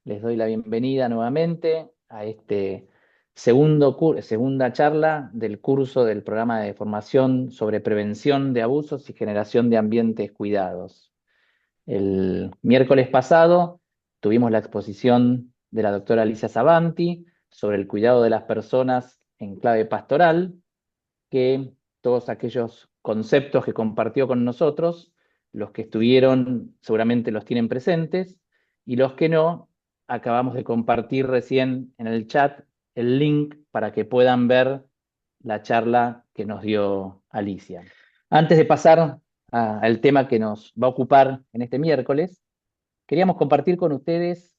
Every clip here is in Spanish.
Les doy la bienvenida nuevamente a este segunda charla del curso del programa de formación sobre prevención de abusos y generación de ambientes cuidados. El miércoles pasado tuvimos la exposición de la doctora Alicia Savanti sobre el cuidado de las personas en clave pastoral, que todos aquellos conceptos que compartió con nosotros, los que estuvieron seguramente los tienen presentes, y los que no, acabamos de compartir recién en el chat el link para que puedan ver la charla que nos dio Alicia. Antes de pasar al tema que nos va a ocupar en este miércoles, queríamos compartir con ustedes,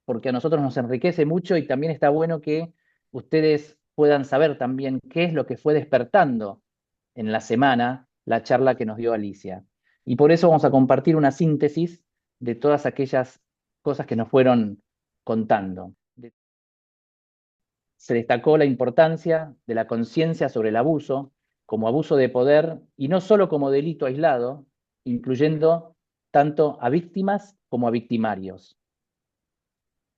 porque a nosotros nos enriquece mucho y también está bueno que ustedes puedan saber también qué es lo que fue despertando en la semana la charla que nos dio Alicia. Y por eso vamos a compartir una síntesis de todas aquellas cosas que nos fueron contando. Se destacó la importancia de la conciencia sobre el abuso como abuso de poder y no solo como delito aislado, incluyendo tanto a víctimas como a victimarios.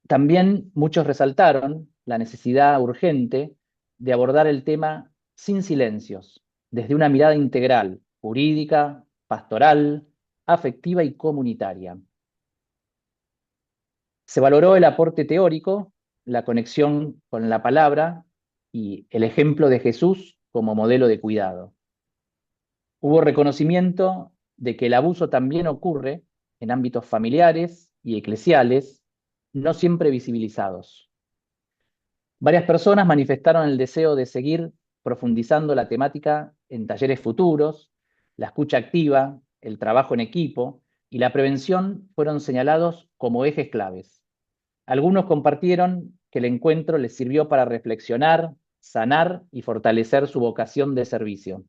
También muchos resaltaron la necesidad urgente de abordar el tema sin silencios, desde una mirada integral, jurídica, pastoral, afectiva y comunitaria. Se valoró el aporte teórico, la conexión con la palabra y el ejemplo de Jesús como modelo de cuidado. Hubo reconocimiento de que el abuso también ocurre en ámbitos familiares y eclesiales, no siempre visibilizados. Varias personas manifestaron el deseo de seguir profundizando la temática en talleres futuros. La escucha activa, el trabajo en equipo y la prevención fueron señalados como ejes claves. Algunos compartieron que el encuentro les sirvió para reflexionar, sanar y fortalecer su vocación de servicio.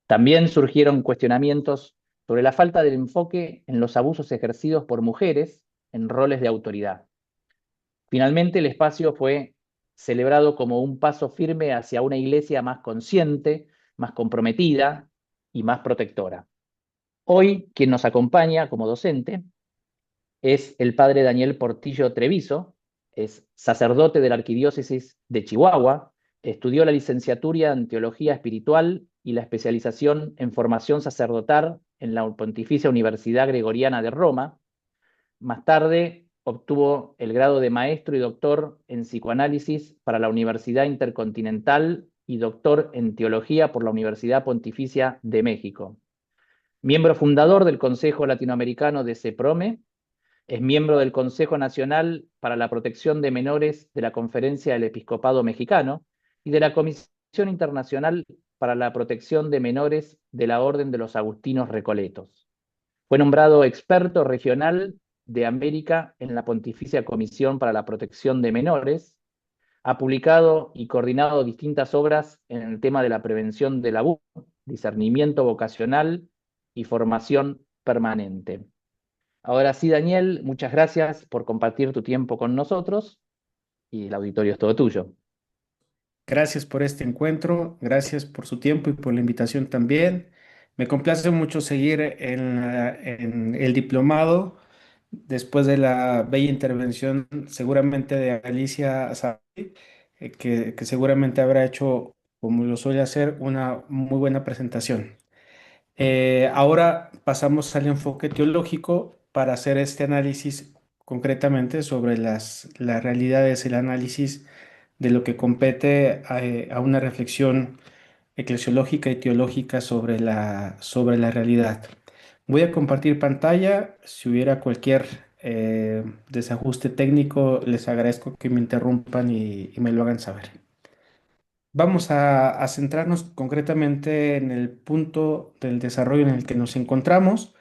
También surgieron cuestionamientos sobre la falta de enfoque en los abusos ejercidos por mujeres en roles de autoridad. Finalmente, el espacio fue celebrado como un paso firme hacia una iglesia más consciente, más comprometida y más protectora. Hoy, quien nos acompaña como docente es el padre Daniel Portillo Treviso, es sacerdote de la Arquidiócesis de Chihuahua, estudió la licenciatura en Teología Espiritual y la especialización en formación sacerdotal en la Pontificia Universidad Gregoriana de Roma. Más tarde obtuvo el grado de maestro y doctor en psicoanálisis para la Universidad Intercontinental y doctor en teología por la Universidad Pontificia de México. Miembro fundador del Consejo Latinoamericano de CEPROME, es miembro del Consejo Nacional para la Protección de Menores de la Conferencia del Episcopado Mexicano y de la Comisión Internacional para la Protección de Menores de la Orden de los Agustinos Recoletos. Fue nombrado experto regional de América en la Pontificia Comisión para la Protección de Menores. Ha publicado y coordinado distintas obras en el tema de la prevención del abuso, discernimiento vocacional y formación permanente. Ahora sí, Daniel, muchas gracias por compartir tu tiempo con nosotros y el auditorio es todo tuyo. Gracias por este encuentro, gracias por su tiempo y por la invitación también. Me complace mucho seguir en el diplomado después de la bella intervención seguramente de Alicia Sabi, que seguramente habrá hecho, como lo suele hacer, una muy buena presentación. Ahora pasamos al enfoque teológico para hacer este análisis concretamente sobre las realidades, el análisis de lo que compete a una reflexión eclesiológica y teológica sobre la realidad. Voy a compartir pantalla. Si hubiera cualquier desajuste técnico, les agradezco que me interrumpan y me lo hagan saber. Vamos a centrarnos concretamente en el punto del desarrollo en el que nos encontramos.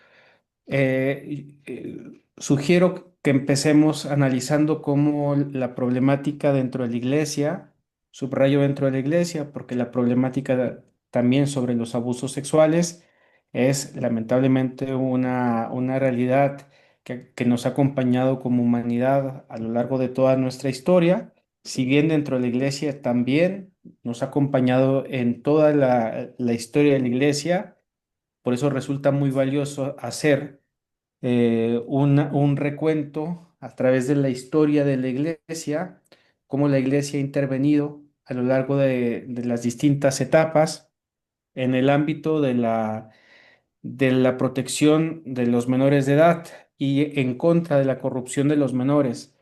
Sugiero que empecemos analizando cómo la problemática dentro de la iglesia, subrayo dentro de la iglesia, porque la problemática también sobre los abusos sexuales es lamentablemente una realidad que nos ha acompañado como humanidad a lo largo de toda nuestra historia. Si bien dentro de la iglesia también nos ha acompañado en toda la historia de la iglesia, por eso resulta muy valioso hacer un recuento a través de la historia de la iglesia, cómo la iglesia ha intervenido a lo largo de las distintas etapas en el ámbito de la protección de los menores de edad y en contra de la corrupción de los menores.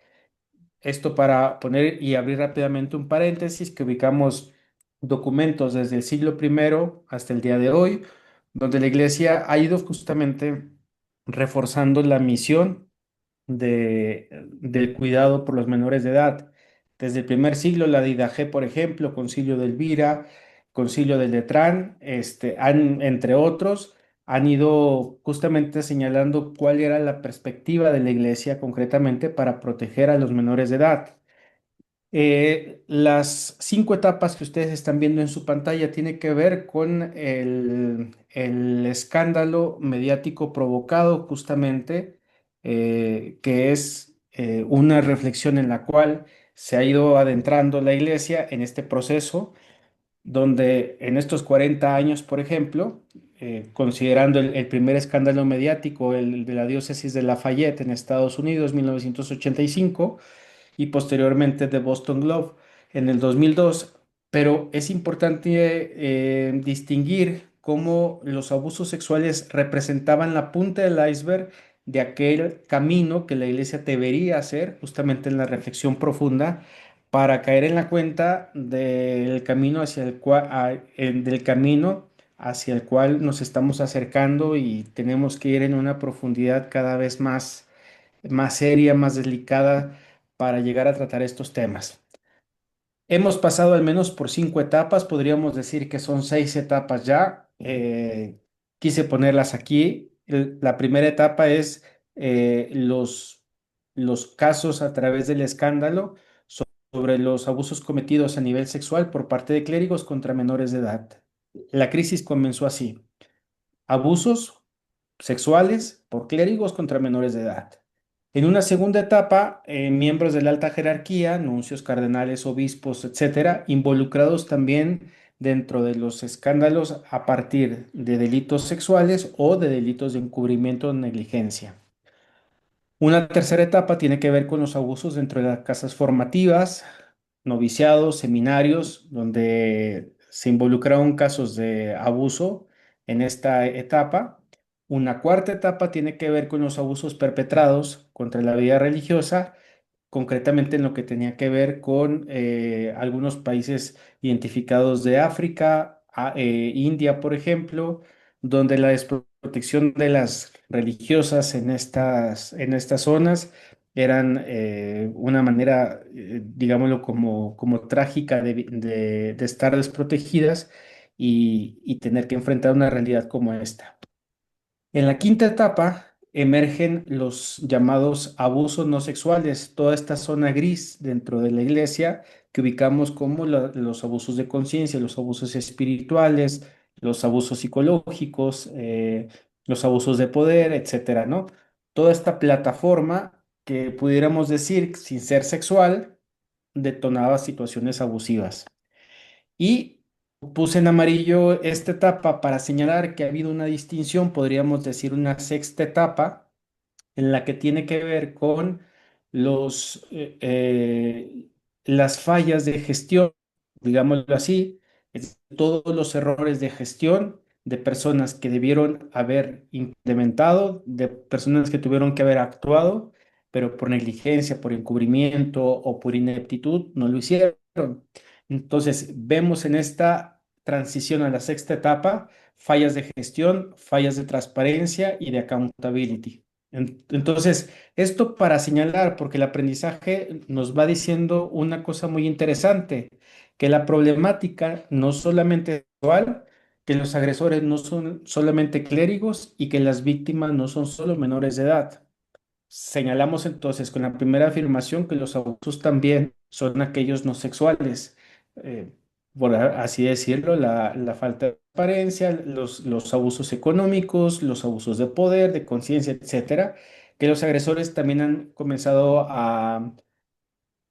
Esto para poner y abrir rápidamente un paréntesis que ubicamos documentos desde el siglo primero hasta el día de hoy, donde la iglesia ha ido justamente reforzando la misión del cuidado por los menores de edad. Desde el primer siglo, la Didache, por ejemplo, Concilio de Elvira, Concilio de Letrán, entre otros, han ido justamente señalando cuál era la perspectiva de la iglesia concretamente para proteger a los menores de edad. Las 5 etapas que ustedes están viendo en su pantalla tienen que ver con el escándalo mediático provocado justamente, que es una reflexión en la cual se ha ido adentrando la iglesia en este proceso, donde en estos 40 años, por ejemplo, considerando el primer escándalo mediático, el de la diócesis de Lafayette en Estados Unidos, 1985, y posteriormente de Boston Globe en el 2002. Pero es importante distinguir cómo los abusos sexuales representaban la punta del iceberg de aquel camino que la iglesia debería hacer justamente en la reflexión profunda para caer en la cuenta del camino hacia el cual, del camino hacia el cual nos estamos acercando y tenemos que ir en una profundidad cada vez más seria, más delicada para llegar a tratar estos temas. Hemos pasado al menos por 5 etapas, podríamos decir que son 6 etapas ya. Quise ponerlas aquí. La primera etapa es los casos a través del escándalo sobre los abusos cometidos a nivel sexual por parte de clérigos contra menores de edad. La crisis comenzó así: abusos sexuales por clérigos contra menores de edad. En una segunda etapa, miembros de la alta jerarquía, nuncios, cardenales, obispos, etcétera, involucrados también dentro de los escándalos a partir de delitos sexuales o de delitos de encubrimiento o negligencia. Una tercera etapa tiene que ver con los abusos dentro de las casas formativas, noviciados, seminarios, donde se involucraron casos de abuso en esta etapa. Una cuarta etapa tiene que ver con los abusos perpetrados contra la vida religiosa, concretamente en lo que tenía que ver con algunos países identificados de África, India, por ejemplo, donde la desprotección de las religiosas en estas zonas eran una manera, digámoslo, como trágica de estar desprotegidas y tener que enfrentar una realidad como esta. En la quinta etapa emergen los llamados abusos no sexuales, toda esta zona gris dentro de la iglesia que ubicamos como los abusos de conciencia, los abusos espirituales, los abusos psicológicos, los abusos de poder, etcétera, ¿no? Toda esta plataforma que pudiéramos decir, sin ser sexual, detonaba situaciones abusivas. Y puse en amarillo esta etapa para señalar que ha habido una distinción, podríamos decir una sexta etapa, en la que tiene que ver con los, eh, eh, las fallas de gestión, digámoslo así, todos los errores de gestión de personas que debieron haber implementado, de personas que tuvieron que haber actuado, pero por negligencia, por encubrimiento o por ineptitud no lo hicieron. Entonces, vemos en esta transición a la sexta etapa fallas de gestión, fallas de transparencia y de accountability. Entonces, esto para señalar, porque el aprendizaje nos va diciendo una cosa muy interesante, que la problemática no solamente es sexual, que los agresores no son solamente clérigos y que las víctimas no son solo menores de edad. Señalamos entonces con la primera afirmación que los abusos también son aquellos no sexuales. Eh, así decirlo, la falta de transparencia, los abusos económicos, los abusos de poder, de conciencia, etcétera, que los agresores también han comenzado a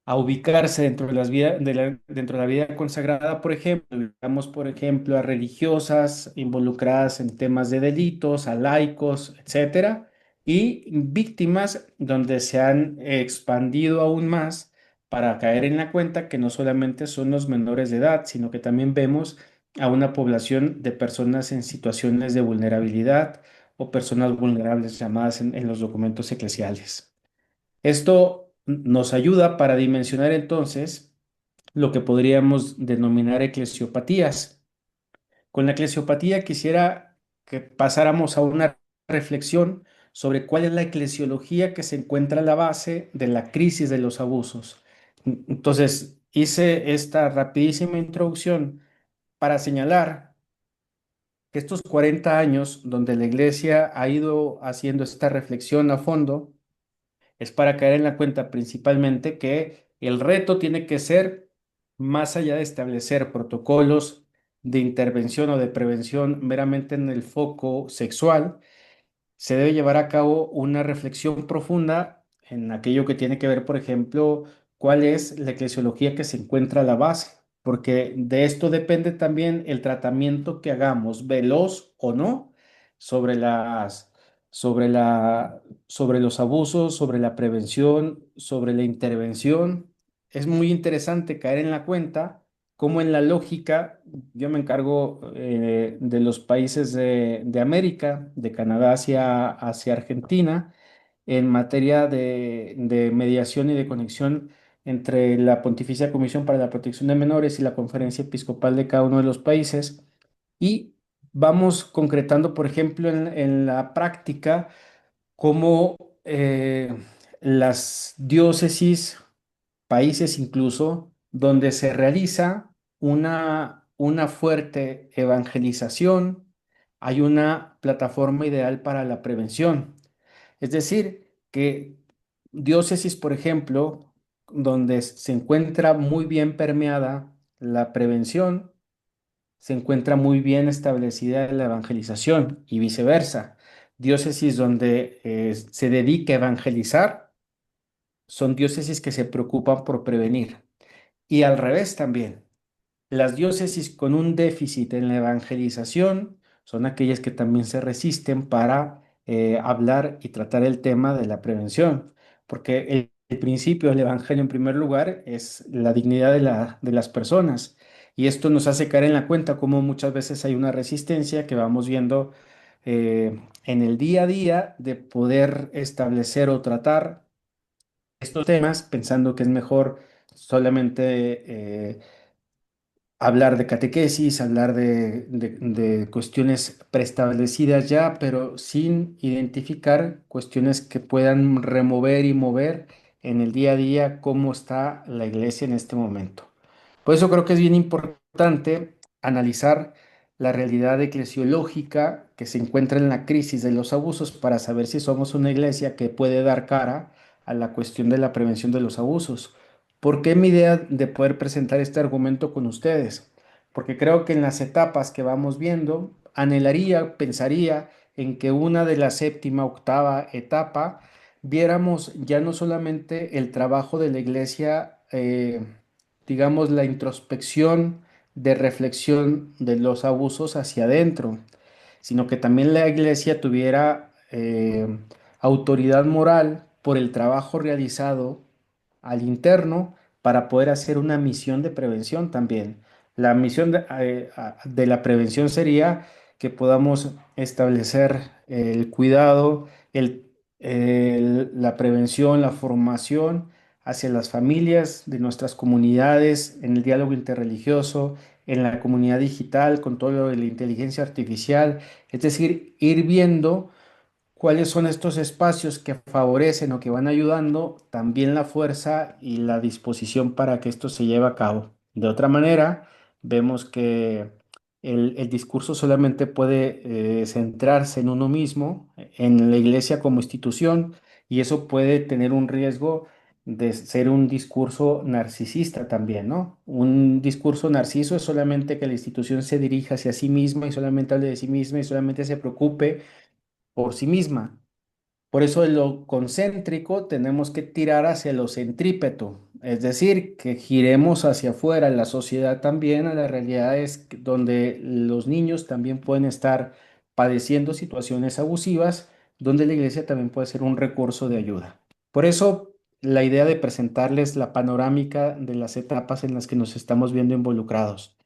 ubicarse dentro de dentro de la vida consagrada, por ejemplo, digamos, por ejemplo, a religiosas involucradas en temas de delitos, a laicos, etcétera, y víctimas donde se han expandido aún más para caer en la cuenta que no solamente son los menores de edad, sino que también vemos a una población de personas en situaciones de vulnerabilidad o personas vulnerables llamadas en los documentos eclesiales. Esto nos ayuda para dimensionar entonces lo que podríamos denominar eclesiopatías. Con la eclesiopatía quisiera que pasáramos a una reflexión sobre cuál es la eclesiología que se encuentra a la base de la crisis de los abusos. Entonces, hice esta rapidísima introducción para señalar que estos 40 años donde la Iglesia ha ido haciendo esta reflexión a fondo, es para caer en la cuenta principalmente que el reto tiene que ser, más allá de establecer protocolos de intervención o de prevención meramente en el foco sexual, se debe llevar a cabo una reflexión profunda en aquello que tiene que ver, por ejemplo, cuál es la eclesiología que se encuentra a la base, porque de esto depende también el tratamiento que hagamos, veloz o no, sobre sobre sobre los abusos, sobre la prevención, sobre la intervención. Es muy interesante caer en la cuenta cómo en la lógica, yo me encargo de los países de América, de Canadá hacia Argentina, en materia de mediación y de conexión entre la Pontificia Comisión para la Protección de Menores y la Conferencia Episcopal de cada uno de los países. Y vamos concretando, por ejemplo, en la práctica, cómo las diócesis, países incluso, donde se realiza una fuerte evangelización, hay una plataforma ideal para la prevención. Es decir, que diócesis, por ejemplo, donde se encuentra muy bien permeada la prevención, se encuentra muy bien establecida la evangelización y viceversa. Diócesis donde se dedica a evangelizar son diócesis que se preocupan por prevenir. Y al revés también. Las diócesis con un déficit en la evangelización son aquellas que también se resisten para hablar y tratar el tema de la prevención, porque el principio del evangelio en primer lugar es la dignidad de de las personas. Y esto nos hace caer en la cuenta cómo muchas veces hay una resistencia que vamos viendo en el día a día de poder establecer o tratar estos temas pensando que es mejor solamente hablar de catequesis, hablar de cuestiones preestablecidas ya, pero sin identificar cuestiones que puedan remover y mover en el día a día cómo está la iglesia en este momento. Por eso creo que es bien importante analizar la realidad eclesiológica que se encuentra en la crisis de los abusos para saber si somos una iglesia que puede dar cara a la cuestión de la prevención de los abusos. ¿Por qué mi idea de poder presentar este argumento con ustedes? Porque creo que en las etapas que vamos viendo, anhelaría, pensaría en que una de la séptima, octava etapa, viéramos ya no solamente el trabajo de la iglesia, digamos, la introspección de reflexión de los abusos hacia adentro, sino que también la iglesia tuviera autoridad moral por el trabajo realizado al interno para poder hacer una misión de prevención también. La misión de la prevención sería que podamos establecer el cuidado, la prevención, la formación hacia las familias de nuestras comunidades, en el diálogo interreligioso, en la comunidad digital, con todo lo de la inteligencia artificial, es decir, ir viendo cuáles son estos espacios que favorecen o que van ayudando también la fuerza y la disposición para que esto se lleve a cabo. De otra manera, vemos que el discurso solamente puede centrarse en uno mismo, en la iglesia como institución, y eso puede tener un riesgo de ser un discurso narcisista también, ¿no? Un discurso narciso es solamente que la institución se dirija hacia sí misma y solamente hable de sí misma y solamente se preocupe por sí misma. Por eso de lo concéntrico tenemos que tirar hacia lo centrípeto, es decir, que giremos hacia afuera, en la sociedad también, a las realidades donde los niños también pueden estar padeciendo situaciones abusivas donde la iglesia también puede ser un recurso de ayuda. Por eso, la idea de presentarles la panorámica de las etapas en las que nos estamos viendo involucrados.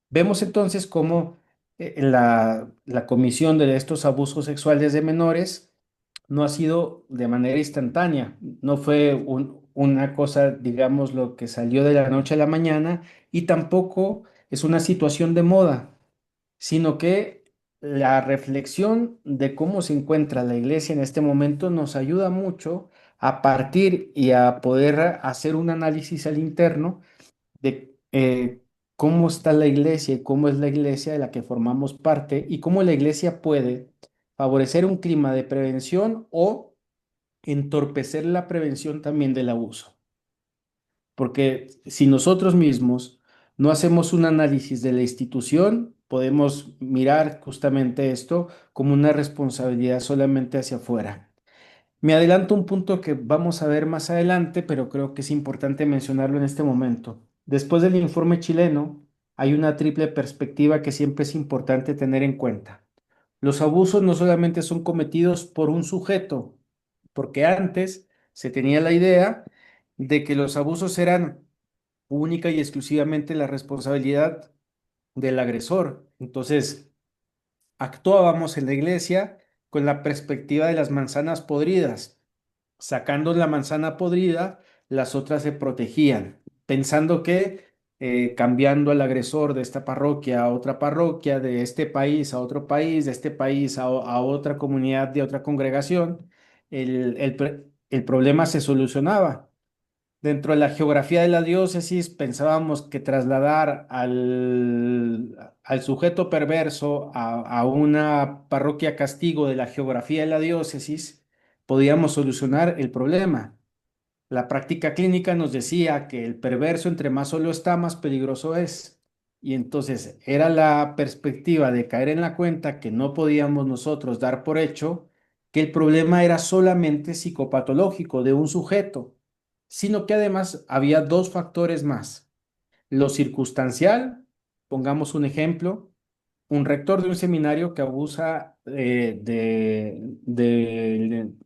Vemos entonces cómo la comisión de estos abusos sexuales de menores no ha sido de manera instantánea, no fue una cosa, digamos, lo que salió de la noche a la mañana y tampoco es una situación de moda, sino que la reflexión de cómo se encuentra la iglesia en este momento nos ayuda mucho a partir y a poder hacer un análisis al interno de cómo está la iglesia y cómo es la iglesia de la que formamos parte y cómo la iglesia puede favorecer un clima de prevención o entorpecer la prevención también del abuso. Porque si nosotros mismos no hacemos un análisis de la institución, podemos mirar justamente esto como una responsabilidad solamente hacia afuera. Me adelanto un punto que vamos a ver más adelante, pero creo que es importante mencionarlo en este momento. Después del informe chileno, hay una triple perspectiva que siempre es importante tener en cuenta. Los abusos no solamente son cometidos por un sujeto, porque antes se tenía la idea de que los abusos eran única y exclusivamente la responsabilidad del agresor. Entonces, actuábamos en la iglesia con la perspectiva de las manzanas podridas. Sacando la manzana podrida, las otras se protegían, pensando que cambiando al agresor de esta parroquia a otra parroquia, de este país a otro país, de este país a otra comunidad, de otra congregación, el problema se solucionaba. Dentro de la geografía de la diócesis pensábamos que trasladar al sujeto perverso a una parroquia castigo de la geografía de la diócesis podíamos solucionar el problema. La práctica clínica nos decía que el perverso entre más solo está, más peligroso es. Y entonces era la perspectiva de caer en la cuenta que no podíamos nosotros dar por hecho que el problema era solamente psicopatológico de un sujeto, sino que además había dos factores más. Lo circunstancial, pongamos un ejemplo, un rector de un seminario que abusa de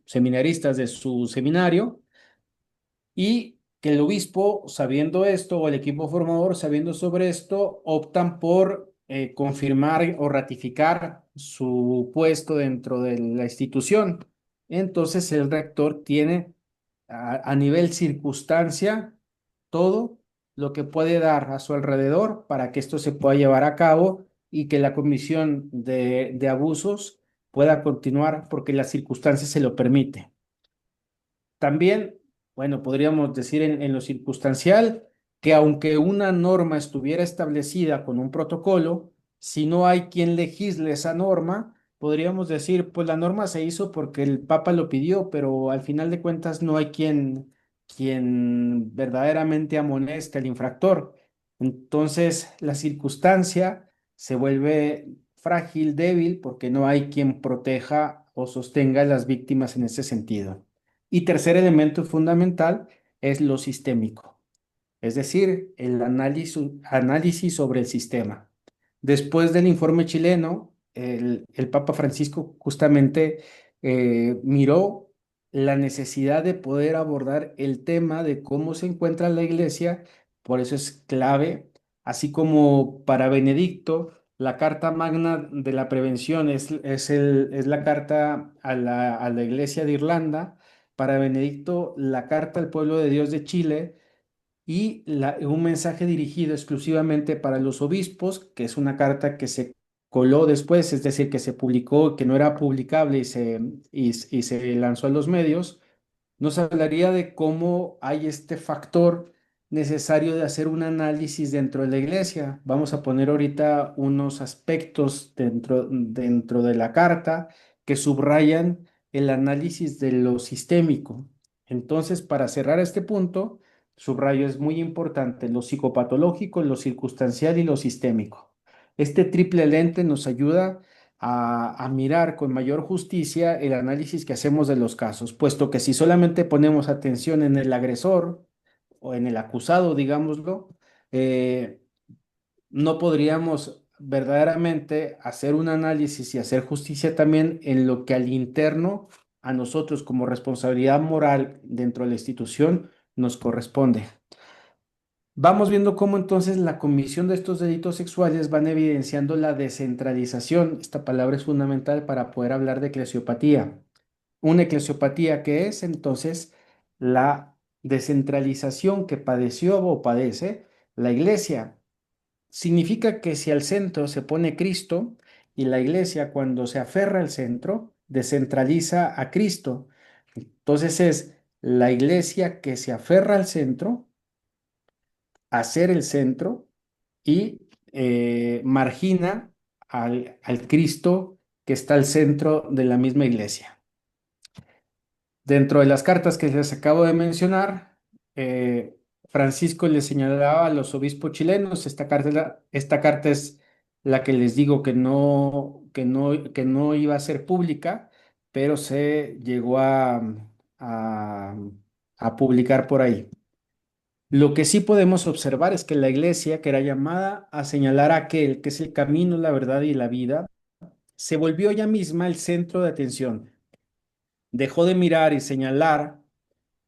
seminaristas de su seminario y que el obispo, sabiendo esto, o el equipo formador, sabiendo sobre esto, optan por confirmar o ratificar su puesto dentro de la institución. Entonces el rector tiene a nivel circunstancia todo lo que puede dar a su alrededor para que esto se pueda llevar a cabo y que la comisión de abusos pueda continuar porque la circunstancia se lo permite. También, bueno, podríamos decir en lo circunstancial que aunque una norma estuviera establecida con un protocolo, si no hay quien legisle esa norma, podríamos decir, pues la norma se hizo porque el Papa lo pidió, pero al final de cuentas no hay quien verdaderamente amoneste al infractor. Entonces, la circunstancia se vuelve frágil, débil, porque no hay quien proteja o sostenga a las víctimas en ese sentido. Y tercer elemento fundamental es lo sistémico, es decir, el análisis sobre el sistema. Después del informe chileno, el Papa Francisco justamente miró la necesidad de poder abordar el tema de cómo se encuentra la iglesia, por eso es clave, así como para Benedicto, la Carta Magna de la Prevención es la carta a la Iglesia de Irlanda, para Benedicto la Carta al Pueblo de Dios de Chile y un mensaje dirigido exclusivamente para los obispos, que es una carta que se coló después, es decir, que se publicó, que no era publicable y se lanzó a los medios, nos hablaría de cómo hay este factor necesario de hacer un análisis dentro de la iglesia. Vamos a poner ahorita unos aspectos dentro de la carta que subrayan el análisis de lo sistémico. Entonces, para cerrar este punto, subrayo es muy importante lo psicopatológico, lo circunstancial y lo sistémico. Este triple lente nos ayuda a mirar con mayor justicia el análisis que hacemos de los casos, puesto que si solamente ponemos atención en el agresor o en el acusado, digámoslo, no podríamos verdaderamente hacer un análisis y hacer justicia también en lo que al interno, a nosotros como responsabilidad moral dentro de la institución, nos corresponde. Vamos viendo cómo entonces la comisión de estos delitos sexuales van evidenciando la descentralización. Esta palabra es fundamental para poder hablar de eclesiopatía. Una eclesiopatía que es entonces la descentralización que padeció o padece la iglesia. Significa que si al centro se pone Cristo y la iglesia cuando se aferra al centro, descentraliza a Cristo. Entonces es la iglesia que se aferra al centro, a ser el centro y margina al Cristo que está al centro de la misma iglesia. Dentro de las cartas que les acabo de mencionar, Francisco le señalaba a los obispos chilenos, esta carta es la que les digo que no iba a ser pública, pero se llegó a, a publicar por ahí. Lo que sí podemos observar es que la iglesia, que era llamada a señalar a aquel que es el camino, la verdad y la vida, se volvió ella misma el centro de atención. Dejó de mirar y señalar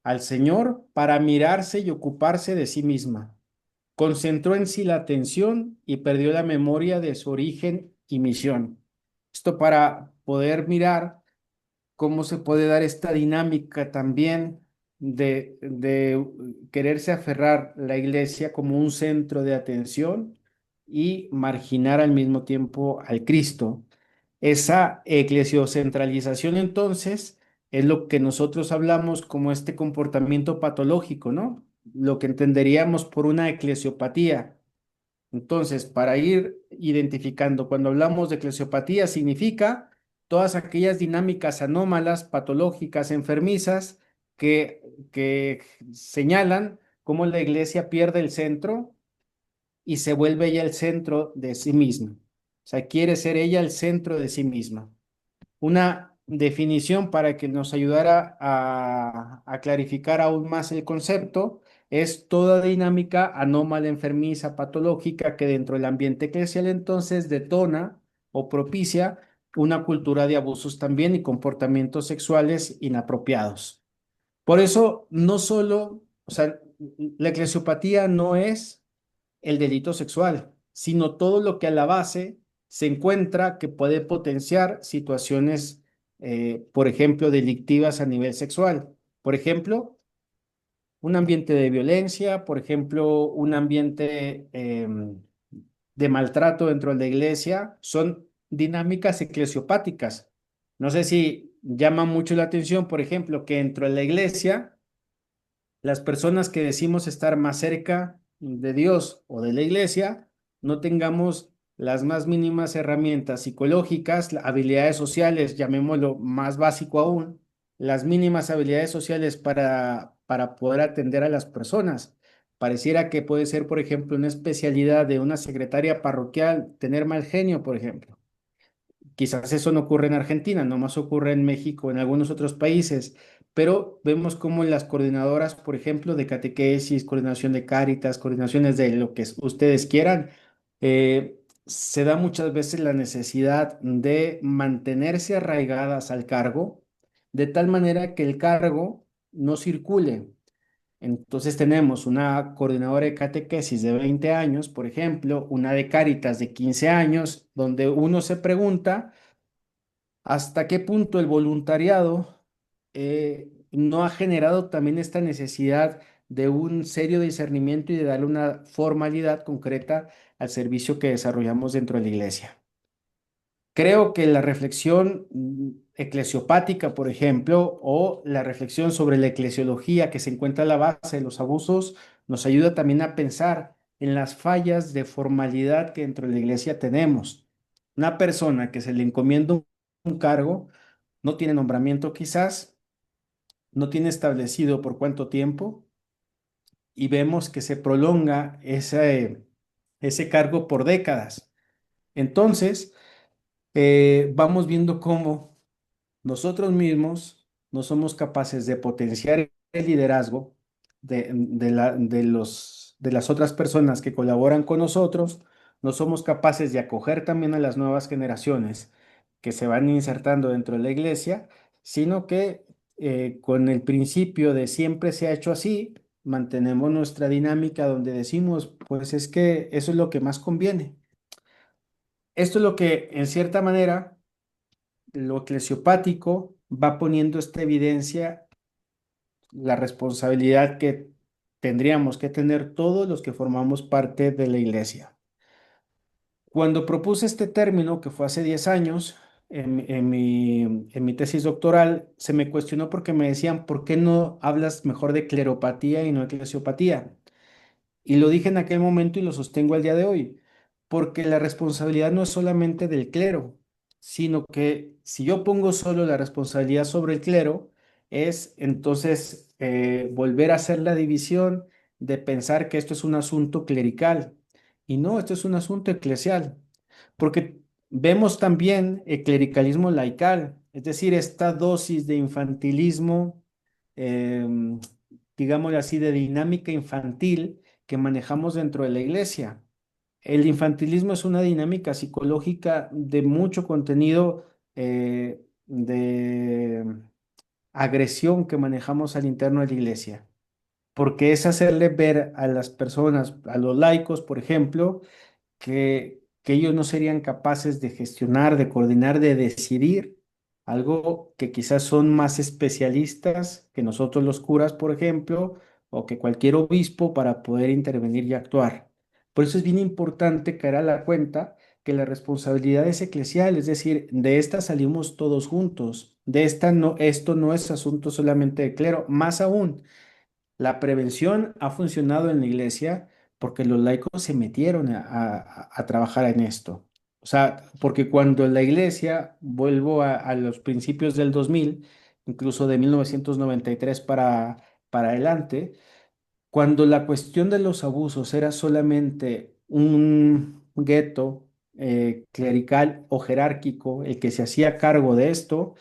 al Señor para mirarse y ocuparse de sí misma. Concentró en sí la atención y perdió la memoria de su origen y misión. Esto para poder mirar cómo se puede dar esta dinámica también de quererse aferrar la iglesia como un centro de atención y marginar al mismo tiempo al Cristo. Esa eclesiocentralización entonces es lo que nosotros hablamos como este comportamiento patológico, ¿no? Lo que entenderíamos por una eclesiopatía. Entonces, para ir identificando, cuando hablamos de eclesiopatía, significa todas aquellas dinámicas anómalas, patológicas, enfermizas, que señalan cómo la iglesia pierde el centro y se vuelve ella el centro de sí misma. O sea, quiere ser ella el centro de sí misma. Una definición para que nos ayudara a clarificar aún más el concepto es toda dinámica anómala, enfermiza, patológica que dentro del ambiente eclesial entonces detona o propicia una cultura de abusos también y comportamientos sexuales inapropiados. Por eso, no solo, o sea, la eclesiopatía no es el delito sexual, sino todo lo que a la base se encuentra que puede potenciar situaciones, por ejemplo, delictivas a nivel sexual. Por ejemplo, un ambiente de violencia, por ejemplo, un ambiente de maltrato dentro de la iglesia, son dinámicas eclesiopáticas. No sé si llama mucho la atención, por ejemplo, que dentro de la iglesia las personas que decimos estar más cerca de Dios o de la iglesia, no tengamos las más mínimas herramientas psicológicas, habilidades sociales, llamémoslo más básico aún, las mínimas habilidades sociales para poder atender a las personas. Pareciera que puede ser, por ejemplo, una especialidad de una secretaria parroquial tener mal genio, por ejemplo. Quizás eso no ocurre en Argentina, nomás ocurre en México, en algunos otros países, pero vemos como las coordinadoras, por ejemplo, de catequesis, coordinación de Cáritas, coordinaciones de lo que ustedes quieran, se da muchas veces la necesidad de mantenerse arraigadas al cargo, de tal manera que el cargo no circule. Entonces tenemos una coordinadora de catequesis de 20 años, por ejemplo, una de Cáritas de 15 años, donde uno se pregunta hasta qué punto el voluntariado no ha generado también esta necesidad de un serio discernimiento y de darle una formalidad concreta al servicio que desarrollamos dentro de la iglesia. Creo que la reflexión eclesiopática, por ejemplo, o la reflexión sobre la eclesiología que se encuentra a la base de los abusos, nos ayuda también a pensar en las fallas de formalidad que dentro de la iglesia tenemos. Una persona que se le encomienda un cargo, no tiene nombramiento quizás, no tiene establecido por cuánto tiempo, y vemos que se prolonga ese cargo por décadas. Entonces, vamos viendo cómo nosotros mismos no somos capaces de potenciar el liderazgo de las otras personas que colaboran con nosotros, no somos capaces de acoger también a las nuevas generaciones que se van insertando dentro de la iglesia, sino que con el principio de siempre se ha hecho así, mantenemos nuestra dinámica donde decimos, pues es que eso es lo que más conviene. Esto es lo que, en cierta manera, lo eclesiopático va poniendo esta evidencia, la responsabilidad que tendríamos que tener todos los que formamos parte de la iglesia. Cuando propuse este término, que fue hace 10 años, en mi tesis doctoral, se me cuestionó porque me decían, ¿por qué no hablas mejor de cleropatía y no eclesiopatía? Y lo dije en aquel momento y lo sostengo al día de hoy, porque la responsabilidad no es solamente del clero, sino que si yo pongo solo la responsabilidad sobre el clero, es entonces volver a hacer la división de pensar que esto es un asunto clerical. Y no, esto es un asunto eclesial, porque vemos también el clericalismo laical, es decir, esta dosis de infantilismo, em, digámoslo así, de dinámica infantil que manejamos dentro de la iglesia. El infantilismo es una dinámica psicológica de mucho contenido de agresión que manejamos al interno de la iglesia, porque es hacerle ver a las personas, a los laicos, por ejemplo, que ellos no serían capaces de gestionar, de coordinar, de decidir algo que quizás son más especialistas que nosotros los curas, por ejemplo, o que cualquier obispo para poder intervenir y actuar. Por eso es bien importante caer a la cuenta que la responsabilidad es eclesial, es decir, de esta salimos todos juntos. De esta no, esto no es asunto solamente de clero, más aún. La prevención ha funcionado en la iglesia porque los laicos se metieron a trabajar en esto. O sea, porque cuando la iglesia, vuelvo a los principios del 2000, incluso de 1993 para adelante, cuando la cuestión de los abusos era solamente un gueto clerical o jerárquico, el que se hacía cargo de esto,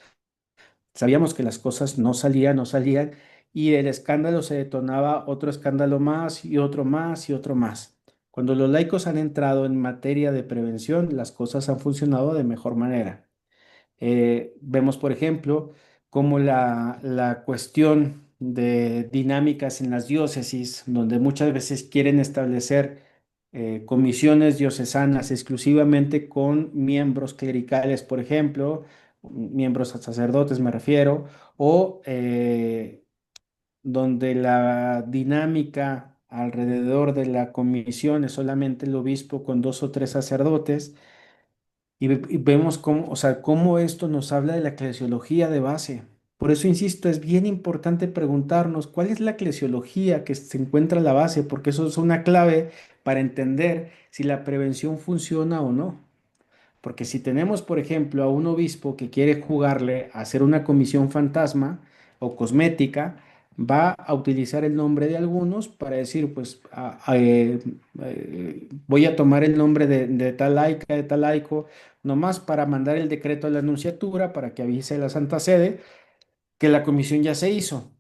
sabíamos que las cosas no salían, no salían, y el escándalo se detonaba otro escándalo más y otro más y otro más. Cuando los laicos han entrado en materia de prevención, las cosas han funcionado de mejor manera. Vemos, por ejemplo, cómo la cuestión de dinámicas en las diócesis, donde muchas veces quieren establecer comisiones diocesanas exclusivamente con miembros clericales, por ejemplo, miembros sacerdotes me refiero, o donde la dinámica alrededor de la comisión es solamente el obispo con dos o tres sacerdotes y vemos cómo, o sea, cómo esto nos habla de la eclesiología de base. Por eso, insisto, es bien importante preguntarnos cuál es la eclesiología que se encuentra a la base, porque eso es una clave para entender si la prevención funciona o no. Porque si tenemos, por ejemplo, a un obispo que quiere jugarle a hacer una comisión fantasma o cosmética, va a utilizar el nombre de algunos para decir, pues, voy a tomar el nombre de tal laica, de tal laico, nomás para mandar el decreto a la nunciatura para que avise a la Santa Sede que la comisión ya se hizo.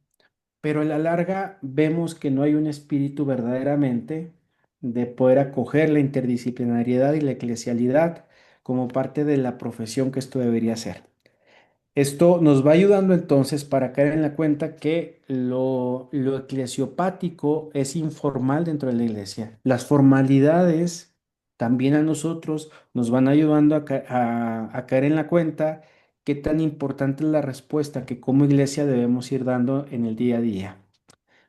Pero a la larga vemos que no hay un espíritu verdaderamente de poder acoger la interdisciplinariedad y la eclesialidad como parte de la profesión que esto debería ser. Esto nos va ayudando entonces para caer en la cuenta que lo eclesiopático es informal dentro de la iglesia. Las formalidades también a nosotros nos van ayudando a caer en la cuenta qué tan importante es la respuesta que como iglesia debemos ir dando en el día a día.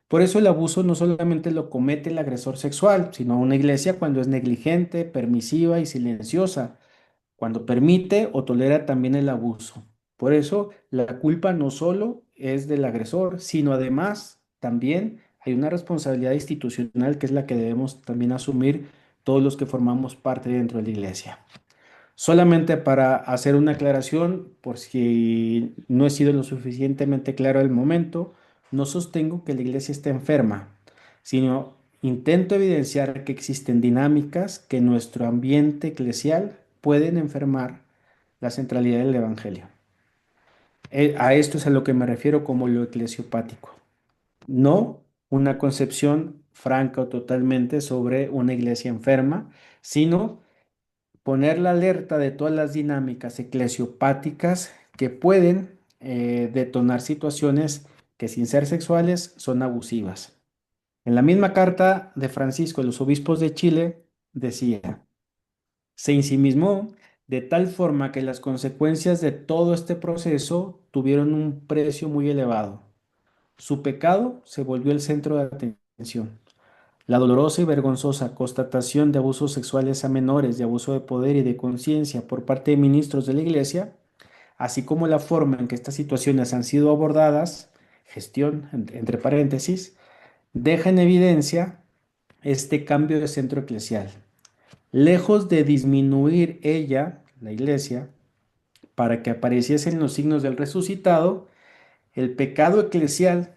Por eso el abuso no solamente lo comete el agresor sexual, sino una iglesia cuando es negligente, permisiva y silenciosa, cuando permite o tolera también el abuso. Por eso la culpa no solo es del agresor, sino además también hay una responsabilidad institucional que es la que debemos también asumir todos los que formamos parte dentro de la iglesia. Solamente para hacer una aclaración, por si no he sido lo suficientemente claro al momento, no sostengo que la iglesia esté enferma, sino intento evidenciar que existen dinámicas que en nuestro ambiente eclesial pueden enfermar la centralidad del evangelio. A esto es a lo que me refiero como lo eclesiopático, no una concepción franca o totalmente sobre una iglesia enferma, sino poner la alerta de todas las dinámicas eclesiopáticas que pueden detonar situaciones que sin ser sexuales son abusivas. En la misma carta de Francisco a los obispos de Chile decía, se ensimismó de tal forma que las consecuencias de todo este proceso tuvieron un precio muy elevado. Su pecado se volvió el centro de atención. La dolorosa y vergonzosa constatación de abusos sexuales a menores, de abuso de poder y de conciencia por parte de ministros de la Iglesia, así como la forma en que estas situaciones han sido abordadas, gestión, entre paréntesis, deja en evidencia este cambio de centro eclesial. Lejos de disminuir ella, la Iglesia, para que apareciesen los signos del resucitado, el pecado eclesial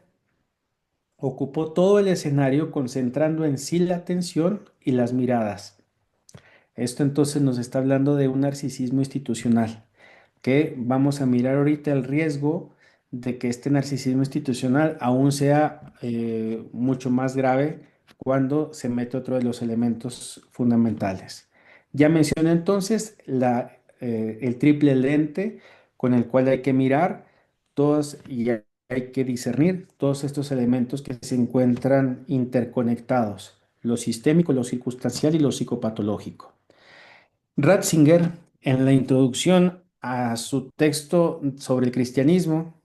ocupó todo el escenario concentrando en sí la atención y las miradas. Esto entonces nos está hablando de un narcisismo institucional, que vamos a mirar ahorita el riesgo de que este narcisismo institucional aún sea mucho más grave cuando se mete otro de los elementos fundamentales. Ya mencioné entonces el triple lente con el cual hay que mirar todos y hay que discernir todos estos elementos que se encuentran interconectados, lo sistémico, lo circunstancial y lo psicopatológico. Ratzinger, en la introducción a su texto sobre el cristianismo,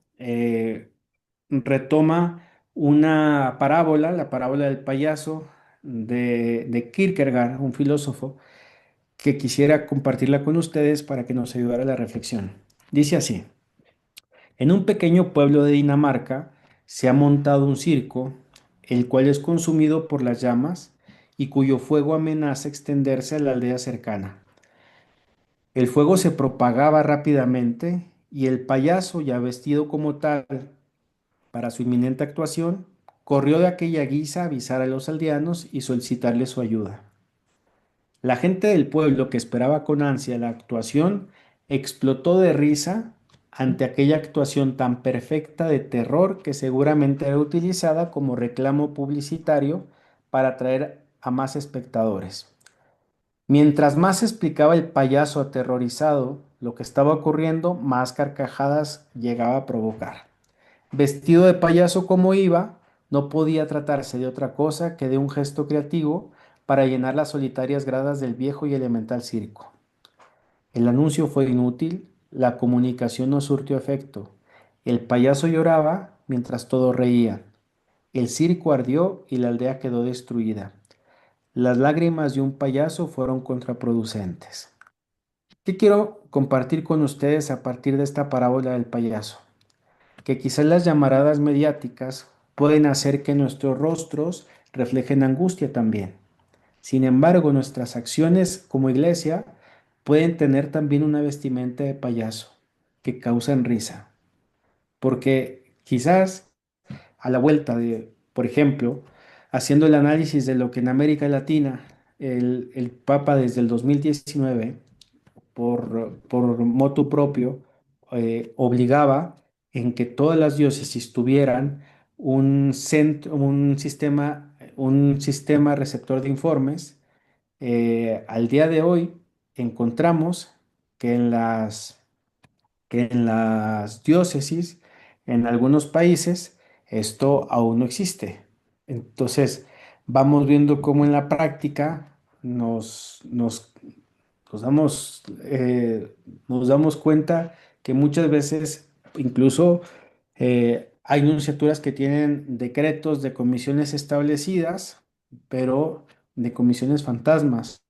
retoma una parábola, la parábola del payaso de Kierkegaard, un filósofo, que quisiera compartirla con ustedes para que nos ayudara a la reflexión. Dice así, en un pequeño pueblo de Dinamarca se ha montado un circo, el cual es consumido por las llamas y cuyo fuego amenaza extenderse a la aldea cercana. El fuego se propagaba rápidamente y el payaso, ya vestido como tal para su inminente actuación, corrió de aquella guisa a avisar a los aldeanos y solicitarles su ayuda. La gente del pueblo que esperaba con ansia la actuación explotó de risa ante aquella actuación tan perfecta de terror que seguramente era utilizada como reclamo publicitario para atraer a más espectadores. Mientras más explicaba el payaso aterrorizado lo que estaba ocurriendo, más carcajadas llegaba a provocar. Vestido de payaso como iba, no podía tratarse de otra cosa que de un gesto creativo para llenar las solitarias gradas del viejo y elemental circo. El anuncio fue inútil, la comunicación no surtió efecto. El payaso lloraba mientras todos reían. El circo ardió y la aldea quedó destruida. Las lágrimas de un payaso fueron contraproducentes. ¿Qué quiero compartir con ustedes a partir de esta parábola del payaso? Que quizás las llamaradas mediáticas pueden hacer que nuestros rostros reflejen angustia también. Sin embargo, nuestras acciones como iglesia pueden tener también una vestimenta de payaso que causan risa. Porque quizás a la vuelta de, por ejemplo, haciendo el análisis de lo que en América Latina el Papa desde el 2019 por motu propio, obligaba en que todas las diócesis tuvieran un sistema receptor de informes. Al día de hoy encontramos que que en las diócesis, en algunos países, esto aún no existe. Entonces, vamos viendo cómo en la práctica nos damos, eh, nos damos cuenta que muchas veces incluso hay nunciaturas que tienen decretos de comisiones establecidas, pero de comisiones fantasmas,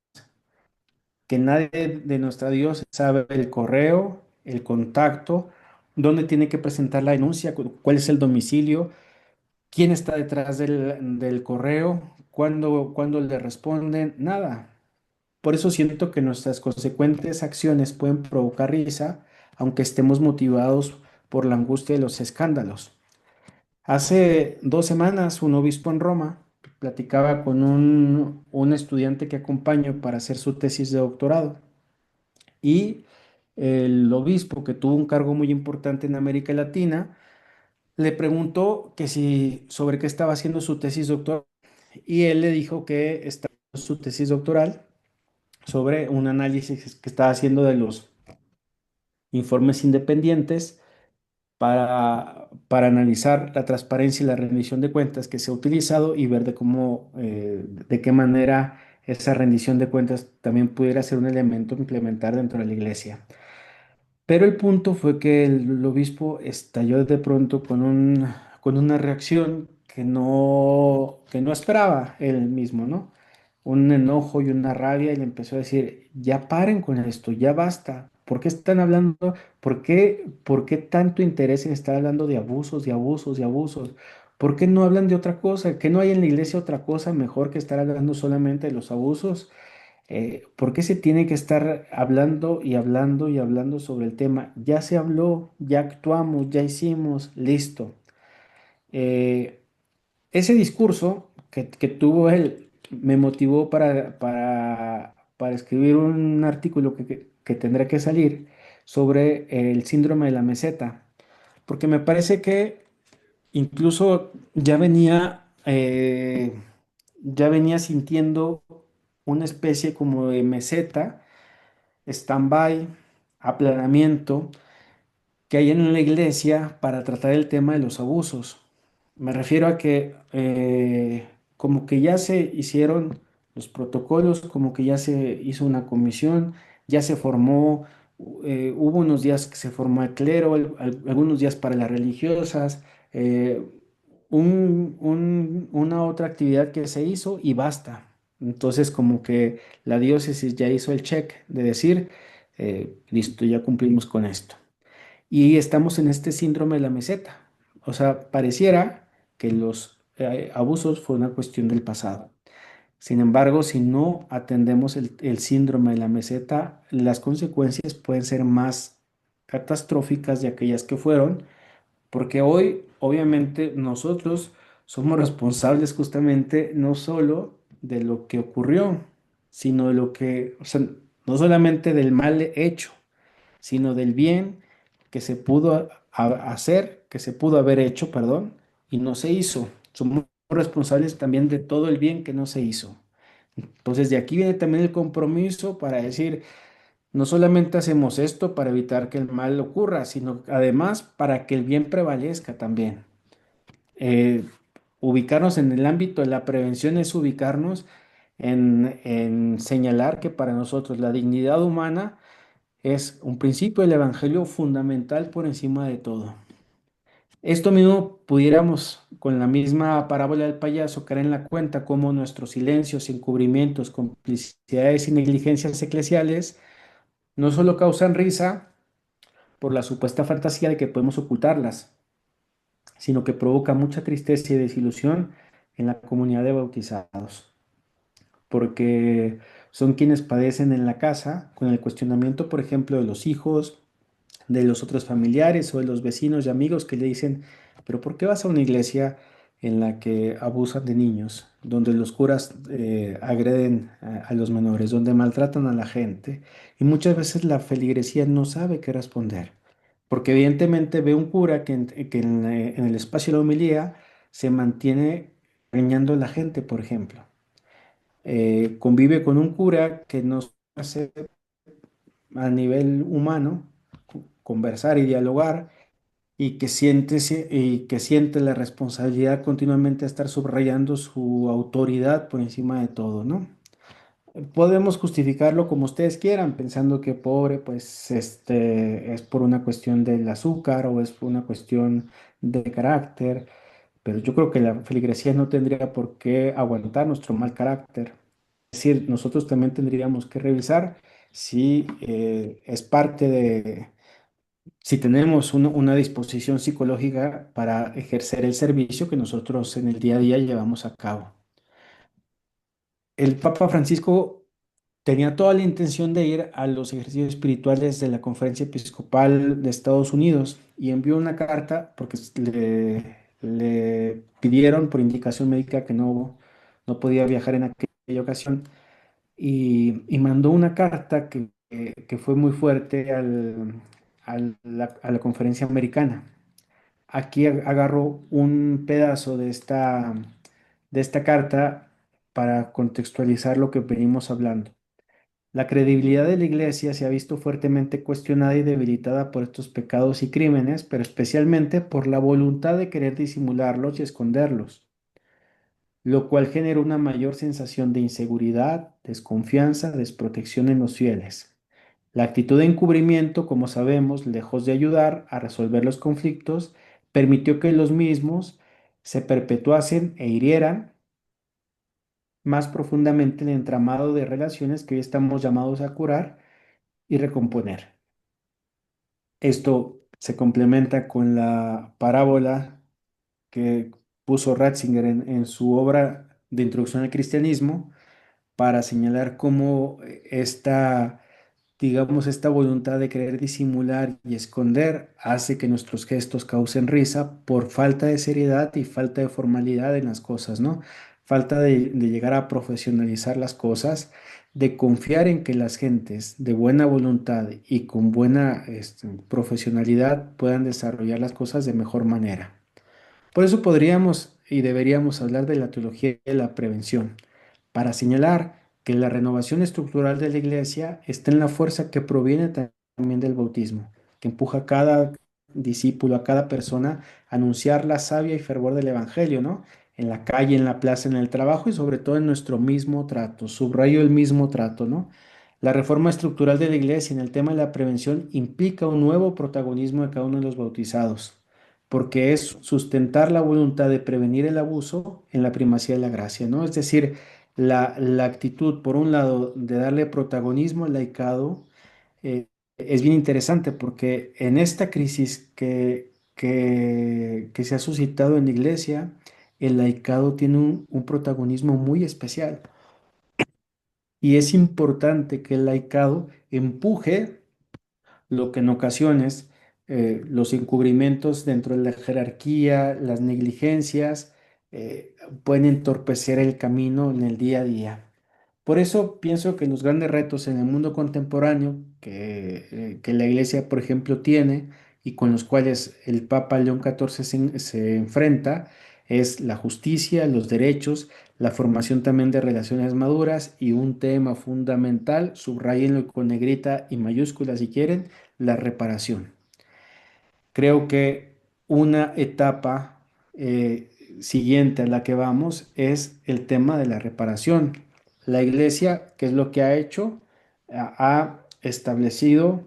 que nadie de nuestra Dios sabe el correo, el contacto, dónde tiene que presentar la denuncia, cuál es el domicilio, quién está detrás del correo, cuándo le responden, nada. Por eso siento que nuestras consecuentes acciones pueden provocar risa, aunque estemos motivados por la angustia de los escándalos. Hace 2 semanas, un obispo en Roma platicaba con un estudiante que acompaño para hacer su tesis de doctorado. Y el obispo, que tuvo un cargo muy importante en América Latina, le preguntó que si sobre qué estaba haciendo su tesis doctoral. Y él le dijo que estaba haciendo su tesis doctoral sobre un análisis que estaba haciendo de los informes independientes para analizar la transparencia y la rendición de cuentas que se ha utilizado y ver de cómo, de qué manera esa rendición de cuentas también pudiera ser un elemento a implementar dentro de la iglesia. Pero el punto fue que el obispo estalló de pronto con una reacción que no esperaba él mismo, ¿no? Un enojo y una rabia y le empezó a decir, ya paren con esto, ya basta. ¿Por qué están hablando? Por qué tanto interés en estar hablando de abusos, de abusos, de abusos? ¿Por qué no hablan de otra cosa? ¿Que no hay en la iglesia otra cosa mejor que estar hablando solamente de los abusos? ¿Por qué se tiene que estar hablando y hablando y hablando sobre el tema? Ya se habló, ya actuamos, ya hicimos, listo. Eh, Ese discurso que tuvo él me motivó para escribir un artículo que tendrá que salir sobre el síndrome de la meseta, porque me parece que incluso ya venía sintiendo una especie como de meseta, stand-by, aplanamiento que hay en la iglesia para tratar el tema de los abusos. Me refiero a que como que ya se hicieron los protocolos, como que ya se hizo una comisión, ya se formó, hubo unos días que se formó el clero, algunos días para las religiosas, eh, una otra actividad que se hizo y basta. Entonces como que la diócesis ya hizo el check de decir, listo, ya cumplimos con esto. Y estamos en este síndrome de la meseta. O sea, pareciera que los abusos fue una cuestión del pasado. Sin embargo, si no atendemos el síndrome de la meseta, las consecuencias pueden ser más catastróficas de aquellas que fueron, porque hoy, obviamente, nosotros somos responsables justamente no solo de lo que ocurrió, sino de lo que, o sea, no solamente del mal hecho, sino del bien que se pudo hacer, que se pudo haber hecho, perdón, y no se hizo. Somos responsables también de todo el bien que no se hizo. Entonces, de aquí viene también el compromiso para decir, no solamente hacemos esto para evitar que el mal ocurra, sino además para que el bien prevalezca también. Eh, Ubicarnos en el ámbito de la prevención es ubicarnos en señalar que para nosotros la dignidad humana es un principio del Evangelio fundamental por encima de todo. Esto mismo pudiéramos, con la misma parábola del payaso, caer en la cuenta cómo nuestros silencios, encubrimientos, complicidades y negligencias eclesiales no solo causan risa por la supuesta fantasía de que podemos ocultarlas, sino que provoca mucha tristeza y desilusión en la comunidad de bautizados, porque son quienes padecen en la casa con el cuestionamiento, por ejemplo, de los hijos, de los otros familiares o de los vecinos y amigos que le dicen, pero ¿por qué vas a una iglesia en la que abusan de niños, donde los curas agreden a los menores, donde maltratan a la gente? Y muchas veces la feligresía no sabe qué responder, porque evidentemente ve un cura en el espacio de la homilía se mantiene regañando a la gente, por ejemplo. Convive con un cura que no hace a nivel humano conversar y dialogar y que siente la responsabilidad continuamente de estar subrayando su autoridad por encima de todo, ¿no? Podemos justificarlo como ustedes quieran, pensando que pobre, pues es por una cuestión del azúcar o es por una cuestión de carácter, pero yo creo que la feligresía no tendría por qué aguantar nuestro mal carácter. Es decir, nosotros también tendríamos que revisar si es parte de si tenemos una disposición psicológica para ejercer el servicio que nosotros en el día a día llevamos a cabo. El Papa Francisco tenía toda la intención de ir a los ejercicios espirituales de la Conferencia Episcopal de Estados Unidos y envió una carta porque le pidieron por indicación médica que no podía viajar en aquella ocasión y mandó una carta que fue muy fuerte a la conferencia americana. Aquí agarro un pedazo de esta carta para contextualizar lo que venimos hablando. La credibilidad de la Iglesia se ha visto fuertemente cuestionada y debilitada por estos pecados y crímenes, pero especialmente por la voluntad de querer disimularlos y esconderlos, lo cual genera una mayor sensación de inseguridad, desconfianza, desprotección en los fieles. La actitud de encubrimiento, como sabemos, lejos de ayudar a resolver los conflictos, permitió que los mismos se perpetuasen e hirieran más profundamente el entramado de relaciones que hoy estamos llamados a curar y recomponer. Esto se complementa con la parábola que puso Ratzinger en su obra de Introducción al Cristianismo para señalar cómo digamos, esta voluntad de querer disimular y esconder hace que nuestros gestos causen risa por falta de seriedad y falta de formalidad en las cosas, ¿no? Falta de llegar a profesionalizar las cosas, de confiar en que las gentes de buena voluntad y con buena profesionalidad puedan desarrollar las cosas de mejor manera. Por eso podríamos y deberíamos hablar de la teología de la prevención, para señalar que la renovación estructural de la iglesia está en la fuerza que proviene también del bautismo, que empuja a cada discípulo, a cada persona a anunciar la savia y fervor del evangelio, ¿no? En la calle, en la plaza, en el trabajo y sobre todo en nuestro mismo trato. Subrayo el mismo trato, ¿no? La reforma estructural de la iglesia en el tema de la prevención implica un nuevo protagonismo de cada uno de los bautizados, porque es sustentar la voluntad de prevenir el abuso en la primacía de la gracia, ¿no? Es decir, la actitud, por un lado, de darle protagonismo al laicado, es bien interesante porque en esta crisis que se ha suscitado en la iglesia, el laicado tiene un protagonismo muy especial y es importante que el laicado empuje lo que en ocasiones los encubrimientos dentro de la jerarquía, las negligencias, pueden entorpecer el camino en el día a día. Por eso pienso que los grandes retos en el mundo contemporáneo que la Iglesia, por ejemplo, tiene y con los cuales el Papa León XIV se enfrenta es la justicia, los derechos, la formación también de relaciones maduras y un tema fundamental, subrayenlo con negrita y mayúscula si quieren, la reparación. Creo que una etapa siguiente a la que vamos es el tema de la reparación. La iglesia, ¿qué es lo que ha hecho? Ha establecido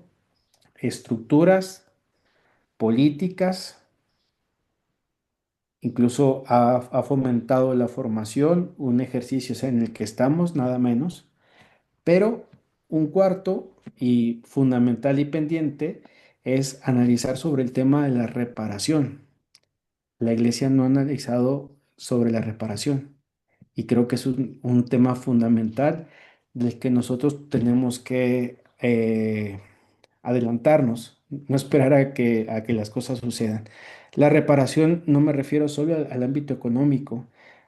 estructuras políticas, incluso ha fomentado la formación, un ejercicio en el que estamos, nada menos, pero un cuarto y fundamental y pendiente es analizar sobre el tema de la reparación. La iglesia no ha analizado sobre la reparación y creo que es un tema fundamental del que nosotros tenemos que adelantarnos, no esperar a que las cosas sucedan. La reparación no me refiero solo al ámbito económico,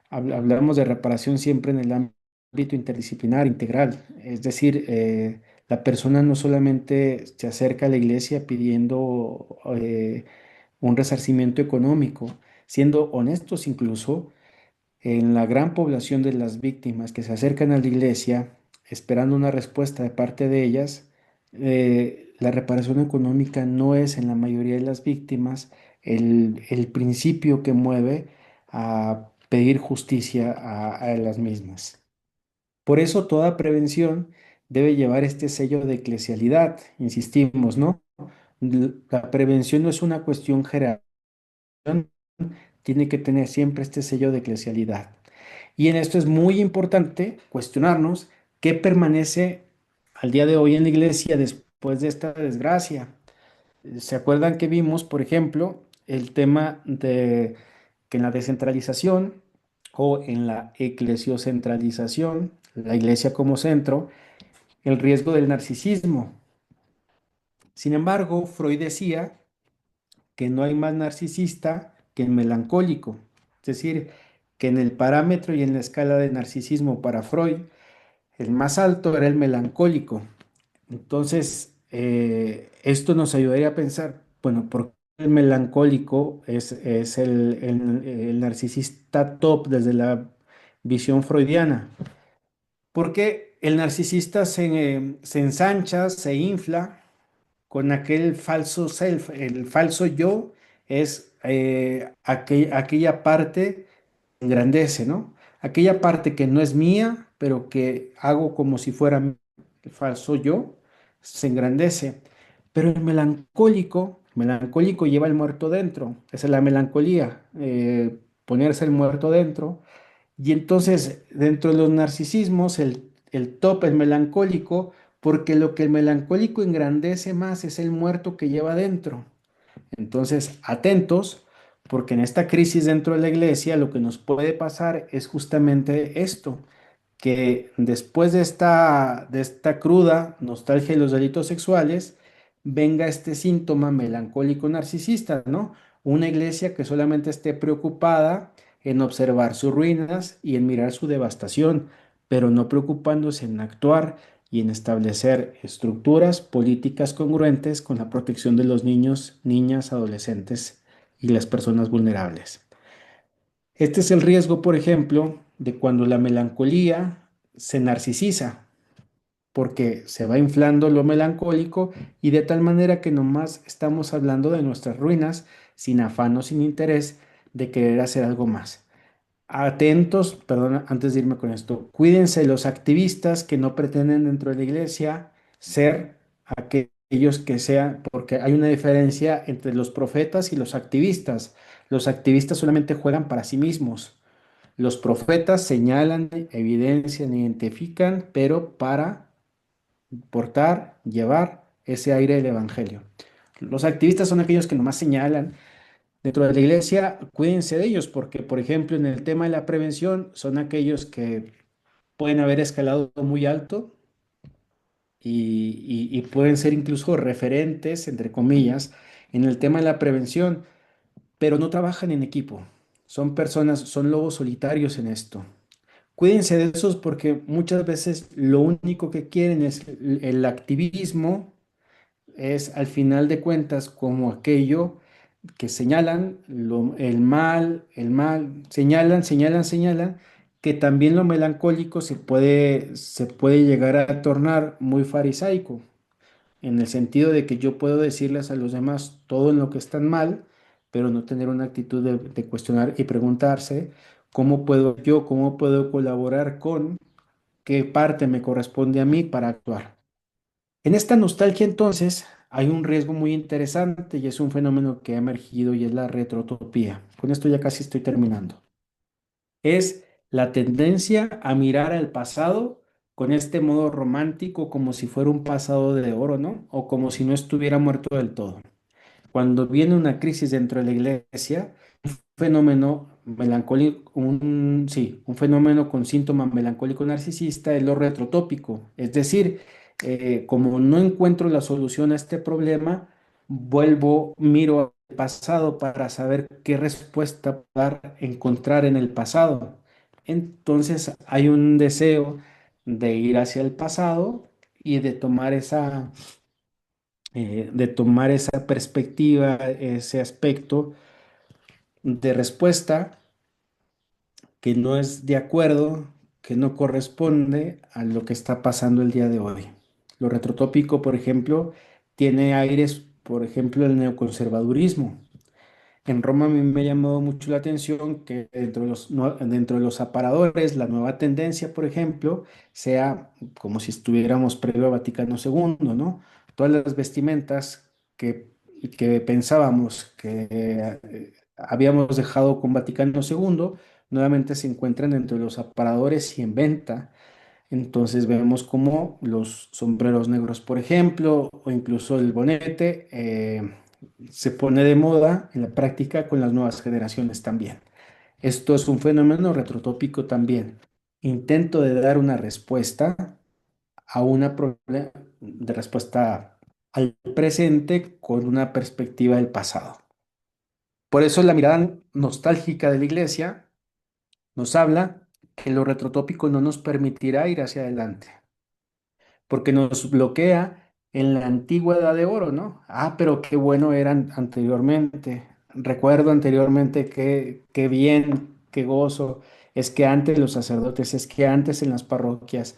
hablamos de reparación siempre en el ámbito interdisciplinar, integral, es decir, la persona no solamente se acerca a la iglesia pidiendo un resarcimiento económico, siendo honestos incluso, en la gran población de las víctimas que se acercan a la iglesia esperando una respuesta de parte de ellas, la reparación económica no es en la mayoría de las víctimas el principio que mueve a pedir justicia a las mismas. Por eso toda prevención debe llevar este sello de eclesialidad, insistimos, ¿no? La prevención no es una cuestión general, tiene que tener siempre este sello de eclesialidad. Y en esto es muy importante cuestionarnos qué permanece al día de hoy en la iglesia después de esta desgracia. ¿Se acuerdan que vimos, por ejemplo, el tema de que en la descentralización o en la eclesiocentralización, la iglesia como centro, el riesgo del narcisismo? Sin embargo, Freud decía que no hay más narcisista que el melancólico. Es decir, que en el parámetro y en la escala de narcisismo para Freud, el más alto era el melancólico. Entonces, esto nos ayudaría a pensar, bueno, ¿por qué el melancólico es el narcisista top desde la visión freudiana? Porque el narcisista se ensancha, se infla con aquel falso self. El falso yo es aquella parte que engrandece, ¿no? Aquella parte que no es mía, pero que hago como si fuera el falso yo, se engrandece. Pero el melancólico lleva el muerto dentro. Esa es la melancolía, ponerse el muerto dentro. Y entonces, dentro de los narcisismos, el top es melancólico, porque lo que el melancólico engrandece más es el muerto que lleva dentro. Entonces, atentos, porque en esta crisis dentro de la iglesia lo que nos puede pasar es justamente esto, que después de esta cruda nostalgia de los delitos sexuales, venga este síntoma melancólico narcisista, ¿no? Una iglesia que solamente esté preocupada en observar sus ruinas y en mirar su devastación, pero no preocupándose en actuar y en establecer estructuras políticas congruentes con la protección de los niños, niñas, adolescentes y las personas vulnerables. Este es el riesgo, por ejemplo, de cuando la melancolía se narcisiza, porque se va inflando lo melancólico y de tal manera que nomás estamos hablando de nuestras ruinas sin afán o sin interés de querer hacer algo más. Atentos, perdón, antes de irme con esto, cuídense de los activistas que no pretenden dentro de la iglesia ser aquellos que sean, porque hay una diferencia entre los profetas y los activistas. Los activistas solamente juegan para sí mismos. Los profetas señalan, evidencian, identifican, pero para portar, llevar ese aire del evangelio. Los activistas son aquellos que nomás señalan. Dentro de la iglesia, cuídense de ellos, porque, por ejemplo, en el tema de la prevención, son aquellos que pueden haber escalado muy alto y pueden ser incluso referentes, entre comillas, en el tema de la prevención, pero no trabajan en equipo. Son personas, son lobos solitarios en esto. Cuídense de esos porque muchas veces lo único que quieren es el activismo, es al final de cuentas como aquello que señalan el mal, señalan, que también lo melancólico se puede llegar a tornar muy farisaico, en el sentido de que yo puedo decirles a los demás todo en lo que están mal, pero no tener una actitud de cuestionar y preguntarse cómo puedo colaborar con qué parte me corresponde a mí para actuar. En esta nostalgia, entonces, hay un riesgo muy interesante y es un fenómeno que ha emergido y es la retrotopía. Con esto ya casi estoy terminando. Es la tendencia a mirar al pasado con este modo romántico como si fuera un pasado de oro, ¿no? O como si no estuviera muerto del todo. Cuando viene una crisis dentro de la iglesia, fenómeno melancólico, sí, un fenómeno con síntoma melancólico narcisista es lo retrotópico. Es decir, como no encuentro la solución a este problema, miro al pasado para saber qué respuesta dar, encontrar en el pasado. Entonces hay un deseo de ir hacia el pasado y de tomar esa perspectiva, ese aspecto de respuesta que no es de acuerdo, que no corresponde a lo que está pasando el día de hoy. Lo retrotópico, por ejemplo, tiene aires, por ejemplo, el neoconservadurismo. En Roma a mí me llamó mucho la atención que dentro de los aparadores, la nueva tendencia, por ejemplo, sea como si estuviéramos previo a Vaticano II, ¿no? Todas las vestimentas que pensábamos que habíamos dejado con Vaticano II, nuevamente se encuentran dentro de los aparadores y en venta. Entonces vemos como los sombreros negros, por ejemplo, o incluso el bonete, se pone de moda en la práctica con las nuevas generaciones también. Esto es un fenómeno retrotópico también. Intento de dar una respuesta a de respuesta al presente con una perspectiva del pasado. Por eso la mirada nostálgica de la iglesia nos habla que lo retrotópico no nos permitirá ir hacia adelante porque nos bloquea en la antigua edad de oro, ¿no? Ah, pero qué bueno eran anteriormente. Recuerdo anteriormente qué bien, qué gozo. Es que antes los sacerdotes, es que antes en las parroquias.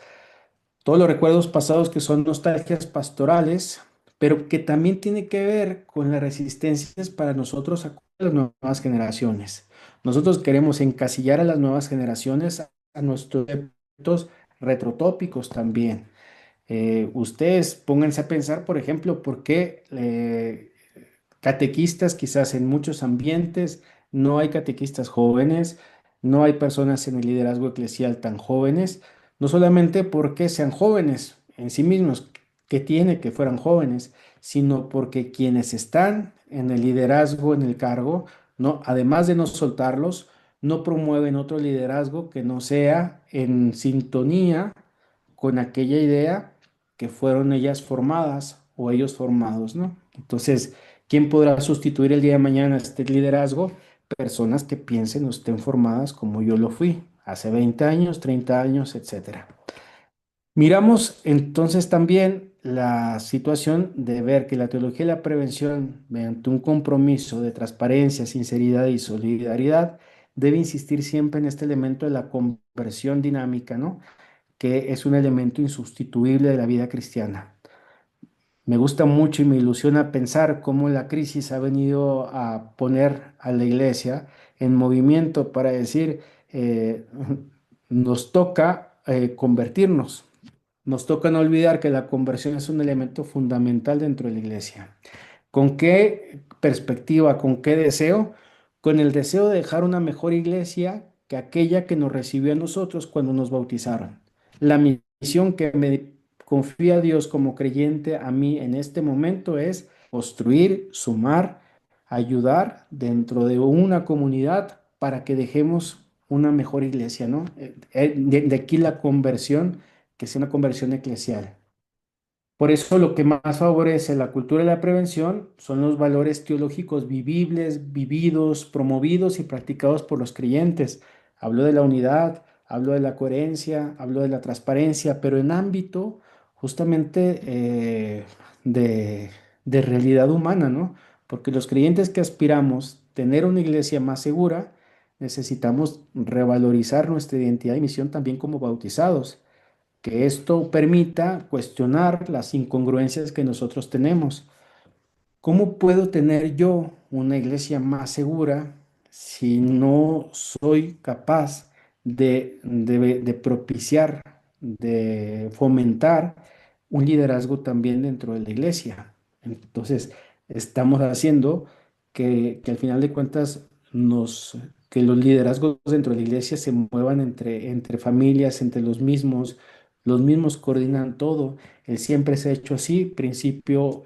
todos los recuerdos pasados que son nostalgias pastorales, pero que también tiene que ver con las resistencias para nosotros a las nuevas generaciones. Nosotros queremos encasillar a las nuevas generaciones a nuestros conceptos retrotópicos también. Ustedes pónganse a pensar, por ejemplo, por qué catequistas quizás en muchos ambientes no hay catequistas jóvenes, no hay personas en el liderazgo eclesial tan jóvenes, no solamente porque sean jóvenes en sí mismos, que tiene que fueran jóvenes, sino porque quienes están en el liderazgo, en el cargo, no, además de no soltarlos, no promueven otro liderazgo que no sea en sintonía con aquella idea que fueron ellas formadas o ellos formados, ¿no? Entonces, ¿quién podrá sustituir el día de mañana este liderazgo? Personas que piensen o estén formadas como yo lo fui, hace 20 años, 30 años, etcétera. Miramos entonces también la situación de ver que la teología de la prevención, mediante un compromiso de transparencia, sinceridad y solidaridad, debe insistir siempre en este elemento de la conversión dinámica, ¿no? Que es un elemento insustituible de la vida cristiana. Me gusta mucho y me ilusiona pensar cómo la crisis ha venido a poner a la iglesia en movimiento para decir, nos toca convertirnos, nos toca no olvidar que la conversión es un elemento fundamental dentro de la iglesia. ¿Con qué perspectiva, con qué deseo? Con el deseo de dejar una mejor iglesia que aquella que nos recibió a nosotros cuando nos bautizaron. La misión que me confía Dios como creyente a mí en este momento es construir, sumar, ayudar dentro de una comunidad para que dejemos una mejor iglesia, ¿no? De aquí la conversión, que sea una conversión eclesial. Por eso lo que más favorece la cultura de la prevención son los valores teológicos vivibles, vividos, promovidos y practicados por los creyentes. Hablo de la unidad, hablo de la coherencia, hablo de la transparencia, pero en ámbito justamente de, de realidad humana, ¿no? Porque los creyentes que aspiramos tener una iglesia más segura, necesitamos revalorizar nuestra identidad y misión también como bautizados, que esto permita cuestionar las incongruencias que nosotros tenemos. ¿Cómo puedo tener yo una iglesia más segura si no soy capaz de propiciar, de fomentar un liderazgo también dentro de la iglesia? Entonces, estamos haciendo que al final de cuentas que los liderazgos dentro de la iglesia se muevan entre familias, entre los mismos coordinan todo. Siempre se ha hecho así, principio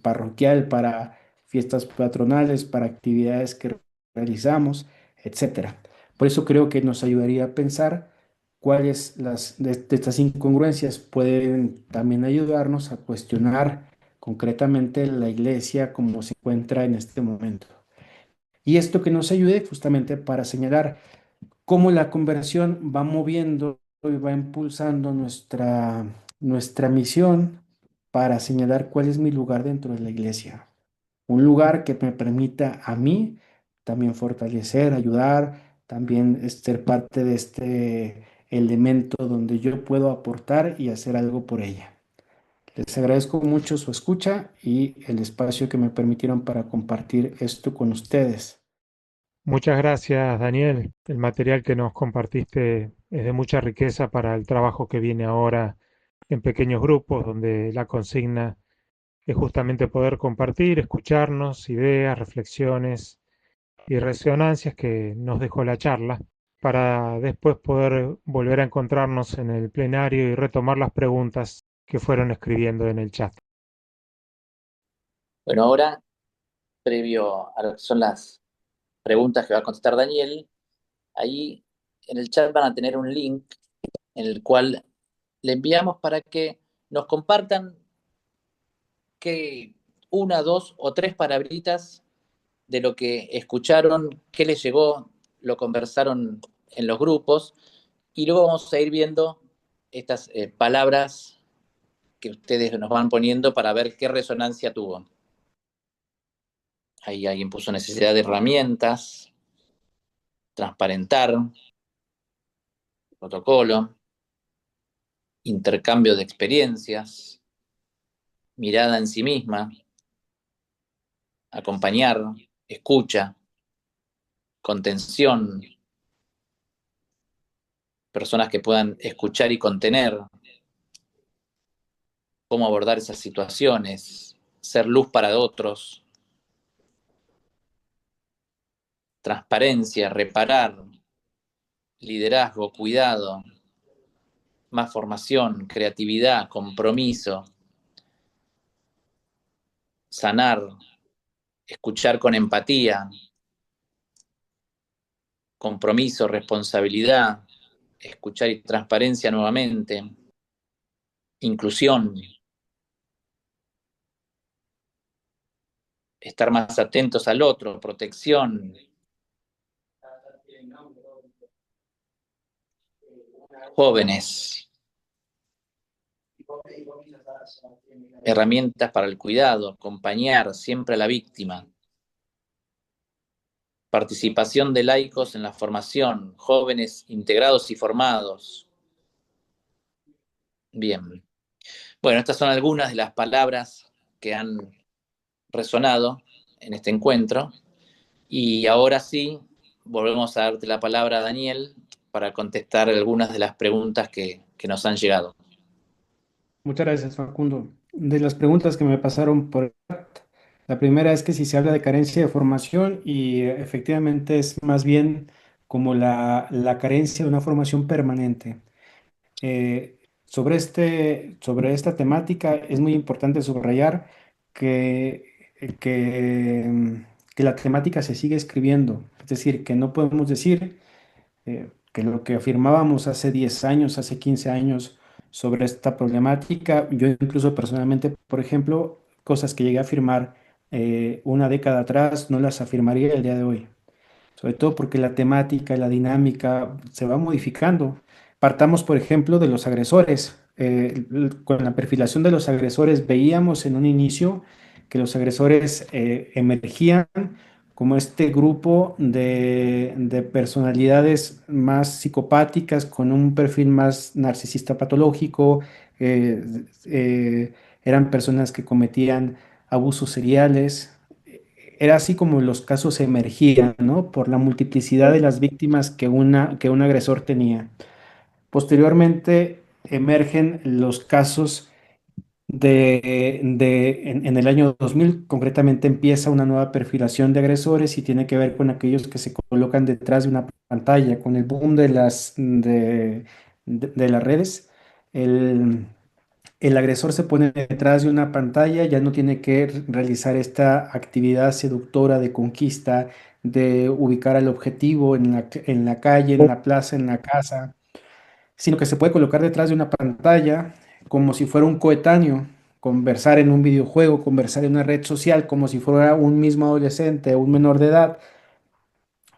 parroquial para fiestas patronales, para actividades que realizamos, etcétera. Por eso creo que nos ayudaría a pensar cuáles de estas incongruencias pueden también ayudarnos a cuestionar concretamente la iglesia como se encuentra en este momento. Y esto que nos ayude justamente para señalar cómo la conversión va moviendo y va impulsando nuestra misión para señalar cuál es mi lugar dentro de la iglesia. Un lugar que me permita a mí también fortalecer, ayudar, también ser parte de este elemento donde yo puedo aportar y hacer algo por ella. Les agradezco mucho su escucha y el espacio que me permitieron para compartir esto con ustedes. Muchas gracias, Daniel. El material que nos compartiste es de mucha riqueza para el trabajo que viene ahora en pequeños grupos, donde la consigna es justamente poder compartir, escucharnos, ideas, reflexiones y resonancias que nos dejó la charla, para después poder volver a encontrarnos en el plenario y retomar las preguntas que fueron escribiendo en el chat. Bueno, ahora, previo a lo que son las preguntas que va a contestar Daniel, ahí en el chat van a tener un link en el cual le enviamos para que nos compartan que una, dos o tres palabritas de lo que escucharon, qué les llegó, lo conversaron en los grupos y luego vamos a ir viendo estas palabras que ustedes nos van poniendo para ver qué resonancia tuvo. Ahí alguien puso necesidad de herramientas, transparentar, protocolo. intercambio de experiencias, mirada en sí misma, acompañar, escucha, contención, personas que puedan escuchar y contener, cómo abordar esas situaciones, ser luz para otros, transparencia, reparar, liderazgo, cuidado, más formación, creatividad, compromiso, sanar, escuchar con empatía, compromiso, responsabilidad, escuchar y transparencia nuevamente, inclusión, estar más atentos al otro, protección, jóvenes, herramientas para el cuidado, acompañar siempre a la víctima, participación de laicos en la formación, jóvenes integrados y formados. Bien. Bueno, estas son algunas de las palabras que han resonado en este encuentro. Y ahora sí, volvemos a darte la palabra a Daniel para contestar algunas de las preguntas que nos han llegado. Muchas gracias, Facundo. De las preguntas que me pasaron por el chat, la primera es que si se habla de carencia de formación y efectivamente es más bien como la carencia de una formación permanente. Sobre esta temática es muy importante subrayar que, que la temática se sigue escribiendo. Es decir, que no podemos decir que lo que afirmábamos hace 10 años, hace 15 años sobre esta problemática, yo incluso personalmente, por ejemplo, cosas que llegué a afirmar una década atrás, no las afirmaría el día de hoy, sobre todo porque la temática y la dinámica se va modificando. Partamos, por ejemplo, de los agresores. Con la perfilación de los agresores veíamos en un inicio que los agresores emergían como este grupo de personalidades más psicopáticas, con un perfil más narcisista patológico, eh, eran personas que cometían abusos seriales. Era así como los casos emergían, ¿no? Por la multiplicidad de las víctimas que un agresor tenía. Posteriormente emergen los casos en el año 2000, concretamente empieza una nueva perfilación de agresores y tiene que ver con aquellos que se colocan detrás de una pantalla, con el boom de las redes. El, el agresor se pone detrás de una pantalla, ya no tiene que realizar esta actividad seductora de conquista, de ubicar al objetivo en la calle, en la plaza, en la casa, sino que se puede colocar detrás de una pantalla como si fuera un coetáneo, conversar en un videojuego, conversar en una red social, como si fuera un mismo adolescente o un menor de edad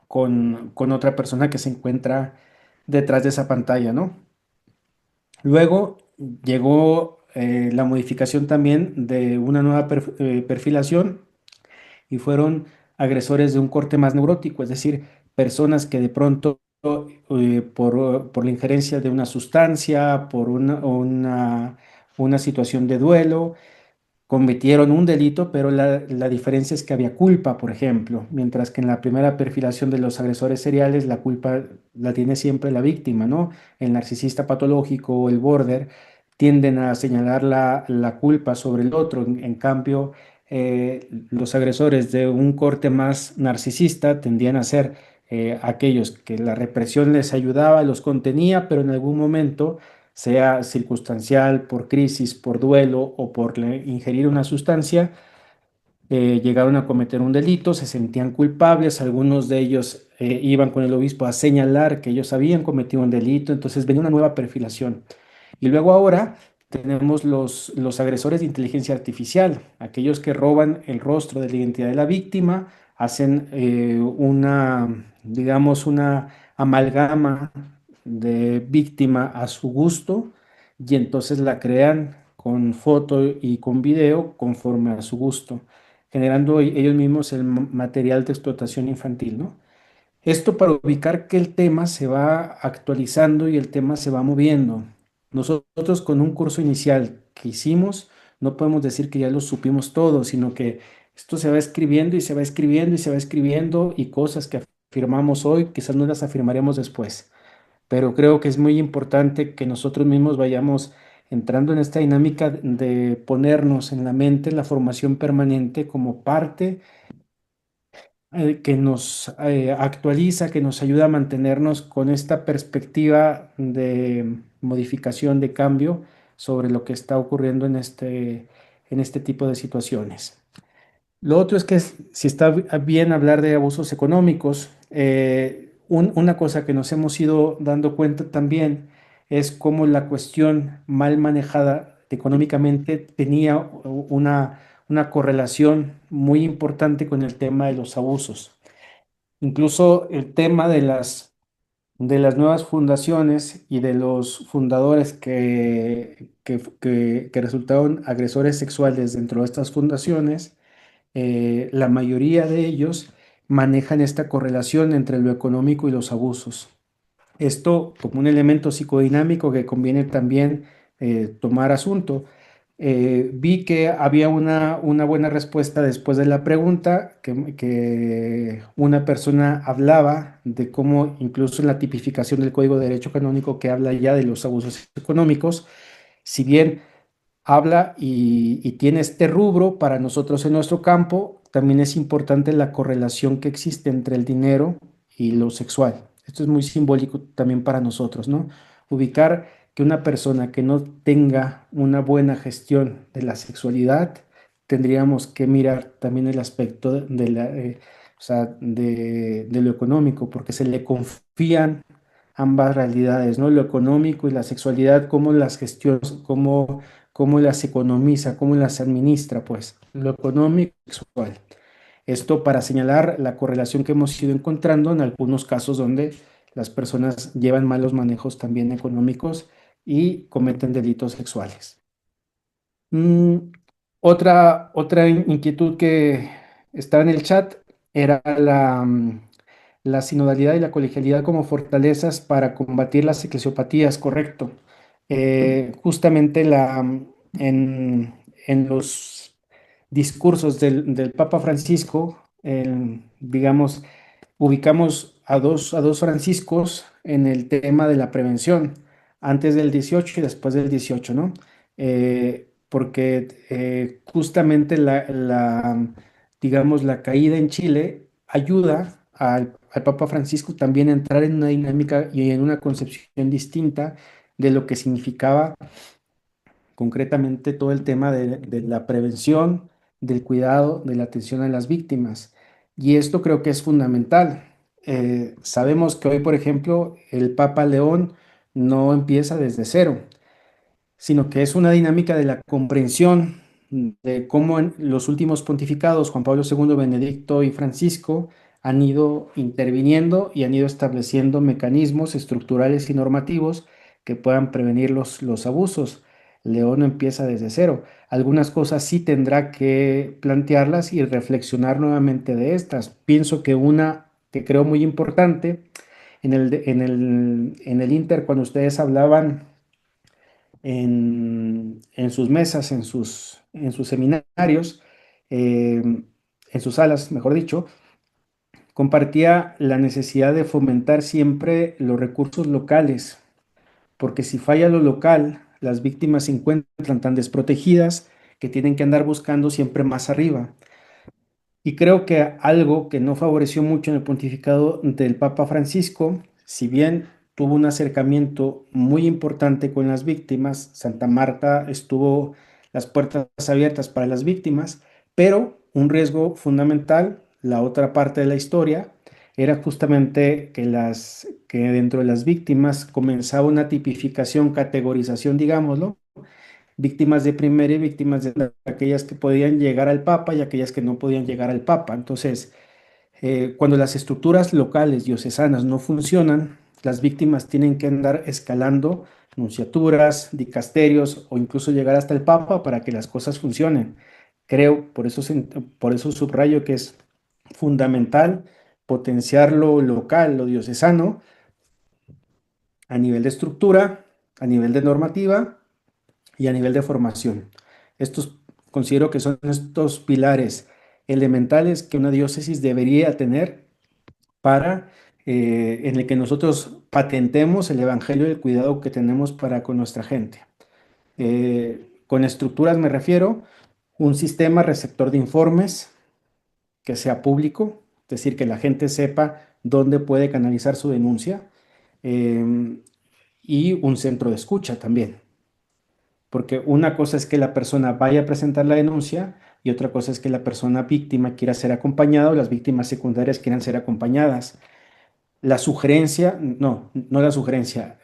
con otra persona que se encuentra detrás de esa pantalla, ¿no? Luego llegó la modificación también de una nueva perfilación y fueron agresores de un corte más neurótico, es decir, personas que de pronto por la injerencia de una sustancia, por una situación de duelo, cometieron un delito, pero la diferencia es que había culpa, por ejemplo, mientras que en la primera perfilación de los agresores seriales la culpa la tiene siempre la víctima, ¿no? El narcisista patológico o el border tienden a señalar la culpa sobre el otro, en cambio, los agresores de un corte más narcisista tendían a ser aquellos que la represión les ayudaba, los contenía, pero en algún momento sea circunstancial, por crisis, por duelo o por ingerir una sustancia, llegaron a cometer un delito, se sentían culpables, algunos de ellos iban con el obispo a señalar que ellos habían cometido un delito, entonces venía una nueva perfilación. Y luego ahora tenemos los agresores de inteligencia artificial, aquellos que roban el rostro de la identidad de la víctima, hacen digamos, una amalgama de víctima a su gusto y entonces la crean con foto y con video conforme a su gusto, generando ellos mismos el material de explotación infantil, ¿no? Esto para ubicar que el tema se va actualizando y el tema se va moviendo. Nosotros con un curso inicial que hicimos, no podemos decir que ya lo supimos todo, sino que esto se va escribiendo y se va escribiendo y se va escribiendo y cosas que afirmamos hoy, quizás no las afirmaremos después. Pero creo que es muy importante que nosotros mismos vayamos entrando en esta dinámica de ponernos en la mente la formación permanente como parte que nos actualiza, que nos ayuda a mantenernos con esta perspectiva de modificación, de cambio sobre lo que está ocurriendo en este tipo de situaciones. Lo otro es que si está bien hablar de abusos económicos, una cosa que nos hemos ido dando cuenta también es cómo la cuestión mal manejada económicamente tenía una correlación muy importante con el tema de los abusos. Incluso el tema de las nuevas fundaciones y de los fundadores que resultaron agresores sexuales dentro de estas fundaciones, la mayoría de ellos manejan esta correlación entre lo económico y los abusos. Esto como un elemento psicodinámico que conviene también tomar asunto. Vi que había una buena respuesta después de la pregunta, que una persona hablaba de cómo incluso en la tipificación del Código de Derecho Canónico que habla ya de los abusos económicos, si bien habla y tiene este rubro para nosotros en nuestro campo, también es importante la correlación que existe entre el dinero y lo sexual. Esto es muy simbólico también para nosotros, ¿no? Ubicar que una persona que no tenga una buena gestión de la sexualidad, tendríamos que mirar también el aspecto o sea, de lo económico, porque se le confían ambas realidades, ¿no? Lo económico y la sexualidad, cómo las gestiona, cómo las economiza, cómo las administra, pues, lo económico y sexual. Esto para señalar la correlación que hemos ido encontrando en algunos casos donde las personas llevan malos manejos también económicos y cometen delitos sexuales. Mm, otra inquietud que estaba en el chat era la sinodalidad y la colegialidad como fortalezas para combatir las eclesiopatías, correcto. Justamente en los discursos del Papa Francisco, digamos, ubicamos a dos Franciscos en el tema de la prevención, antes del 18 y después del 18, ¿no? Porque justamente digamos, la caída en Chile ayuda al Papa Francisco también a entrar en una dinámica y en una concepción distinta de lo que significaba concretamente todo el tema de la prevención, del cuidado, de la atención a las víctimas. Y esto creo que es fundamental. Sabemos que hoy, por ejemplo, el Papa León no empieza desde cero, sino que es una dinámica de la comprensión de cómo en los últimos pontificados, Juan Pablo II, Benedicto y Francisco, han ido interviniendo y han ido estableciendo mecanismos estructurales y normativos que puedan prevenir los abusos. León no empieza desde cero. Algunas cosas sí tendrá que plantearlas y reflexionar nuevamente de estas. Pienso que una que creo muy importante en el Inter, cuando ustedes hablaban en sus mesas, en sus seminarios, en sus salas, mejor dicho, compartía la necesidad de fomentar siempre los recursos locales, porque si falla lo local, las víctimas se encuentran tan desprotegidas que tienen que andar buscando siempre más arriba. Y creo que algo que no favoreció mucho en el pontificado del Papa Francisco, si bien tuvo un acercamiento muy importante con las víctimas, Santa Marta estuvo las puertas abiertas para las víctimas, pero un riesgo fundamental, la otra parte de la historia, era justamente que dentro de las víctimas comenzaba una tipificación, categorización, digámoslo, víctimas de primera y víctimas de aquellas que podían llegar al Papa y aquellas que no podían llegar al Papa. Entonces, cuando las estructuras locales diocesanas no funcionan, las víctimas tienen que andar escalando nunciaturas, dicasterios o incluso llegar hasta el Papa para que las cosas funcionen. Creo, por eso subrayo que es fundamental potenciar lo local, lo diocesano, a nivel de estructura, a nivel de normativa y a nivel de formación. Estos considero que son estos pilares elementales que una diócesis debería tener para en el que nosotros patentemos el evangelio del cuidado que tenemos para con nuestra gente. Con estructuras me refiero un sistema receptor de informes que sea público, es decir, que la gente sepa dónde puede canalizar su denuncia, eh, y un centro de escucha también. Porque una cosa es que la persona vaya a presentar la denuncia y otra cosa es que la persona víctima quiera ser acompañada o las víctimas secundarias quieran ser acompañadas. La sugerencia, no la sugerencia,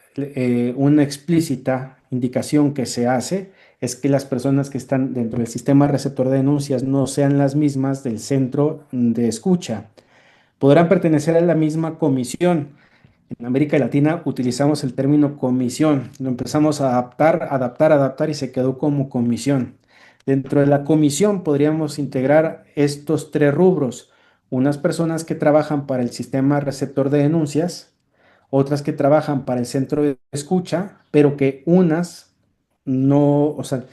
una explícita indicación que se hace es que las personas que están dentro del sistema receptor de denuncias no sean las mismas del centro de escucha. Podrán pertenecer a la misma comisión. En América Latina utilizamos el término comisión. Lo empezamos a adaptar y se quedó como comisión. Dentro de la comisión podríamos integrar estos tres rubros. Unas personas que trabajan para el sistema receptor de denuncias, otras que trabajan para el centro de escucha, pero que unas no, o sea,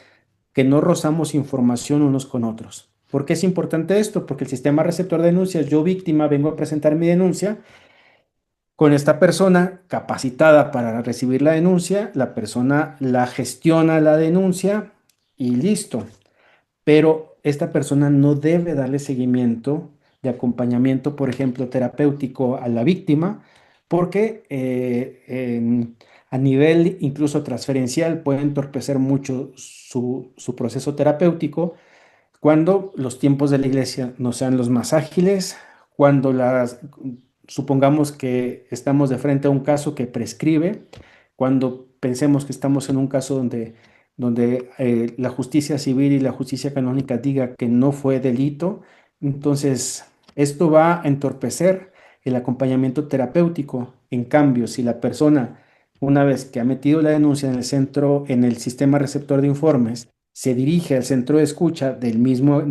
que no rozamos información unos con otros. ¿Por qué es importante esto? Porque el sistema receptor de denuncias, yo víctima, vengo a presentar mi denuncia con esta persona capacitada para recibir la denuncia, la persona la gestiona la denuncia y listo. Pero esta persona no debe darle seguimiento de acompañamiento, por ejemplo, terapéutico a la víctima, porque a nivel incluso transferencial puede entorpecer mucho su proceso terapéutico cuando los tiempos de la iglesia no sean los más ágiles, cuando supongamos que estamos de frente a un caso que prescribe, cuando pensemos que estamos en un caso donde la justicia civil y la justicia canónica diga que no fue delito, entonces esto va a entorpecer el acompañamiento terapéutico. En cambio, si la persona, una vez que ha metido la denuncia en el centro, en el sistema receptor de informes, se dirige al centro de escucha de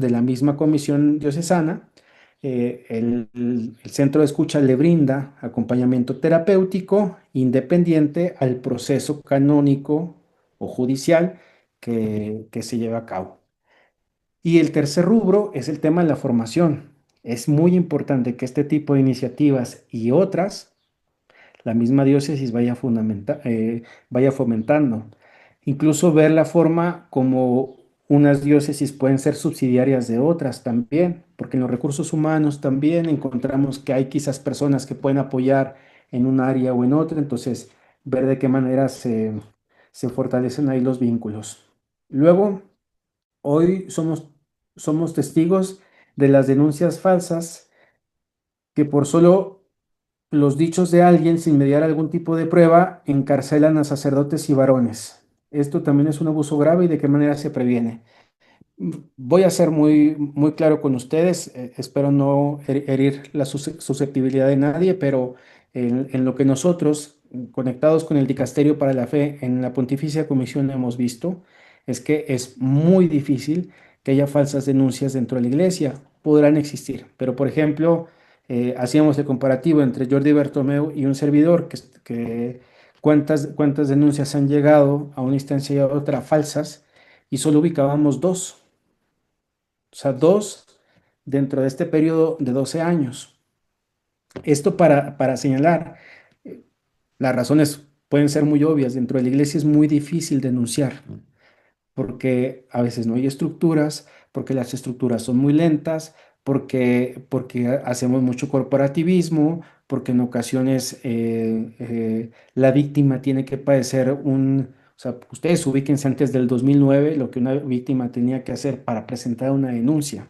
la misma comisión diocesana, el centro de escucha le brinda acompañamiento terapéutico independiente al proceso canónico o judicial que se lleva a cabo. Y el tercer rubro es el tema de la formación. Es muy importante que este tipo de iniciativas y otras la misma diócesis vaya fomentando. Incluso ver la forma como unas diócesis pueden ser subsidiarias de otras también, porque en los recursos humanos también encontramos que hay quizás personas que pueden apoyar en un área o en otra, entonces ver de qué manera se fortalecen ahí los vínculos. Luego, hoy somos testigos de las denuncias falsas que por solo los dichos de alguien sin mediar algún tipo de prueba encarcelan a sacerdotes y varones. Esto también es un abuso grave y de qué manera se previene. Voy a ser muy claro con ustedes, espero no herir la susceptibilidad de nadie, pero en lo que nosotros, conectados con el Dicasterio para la Fe, en la Pontificia Comisión hemos visto, es que es muy difícil que haya falsas denuncias dentro de la Iglesia. Podrán existir, pero por ejemplo, hacíamos el comparativo entre Jordi Bertomeu y un servidor, cuántas denuncias han llegado a una instancia y a otra falsas, y solo ubicábamos dos. O sea, dos dentro de este periodo de 12 años. Esto para señalar, eh, las razones pueden ser muy obvias. Dentro de la iglesia es muy difícil denunciar, porque a veces no hay estructuras, porque las estructuras son muy lentas, porque hacemos mucho corporativismo, porque en ocasiones la víctima tiene que padecer o sea, ustedes ubíquense antes del 2009 lo que una víctima tenía que hacer para presentar una denuncia.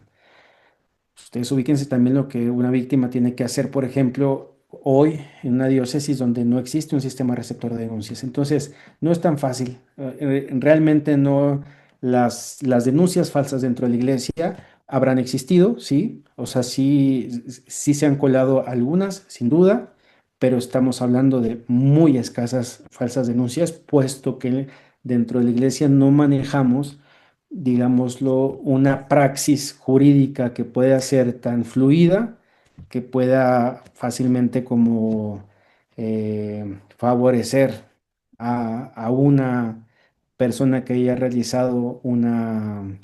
Ustedes ubíquense también lo que una víctima tiene que hacer, por ejemplo, hoy en una diócesis donde no existe un sistema receptor de denuncias. Entonces, no es tan fácil. Realmente no, las denuncias falsas dentro de la iglesia habrán existido, sí. O sea, sí se han colado algunas, sin duda, pero estamos hablando de muy escasas falsas denuncias, puesto que dentro de la iglesia no manejamos, digámoslo, una praxis jurídica que pueda ser tan fluida, que pueda fácilmente como favorecer a una persona que haya realizado una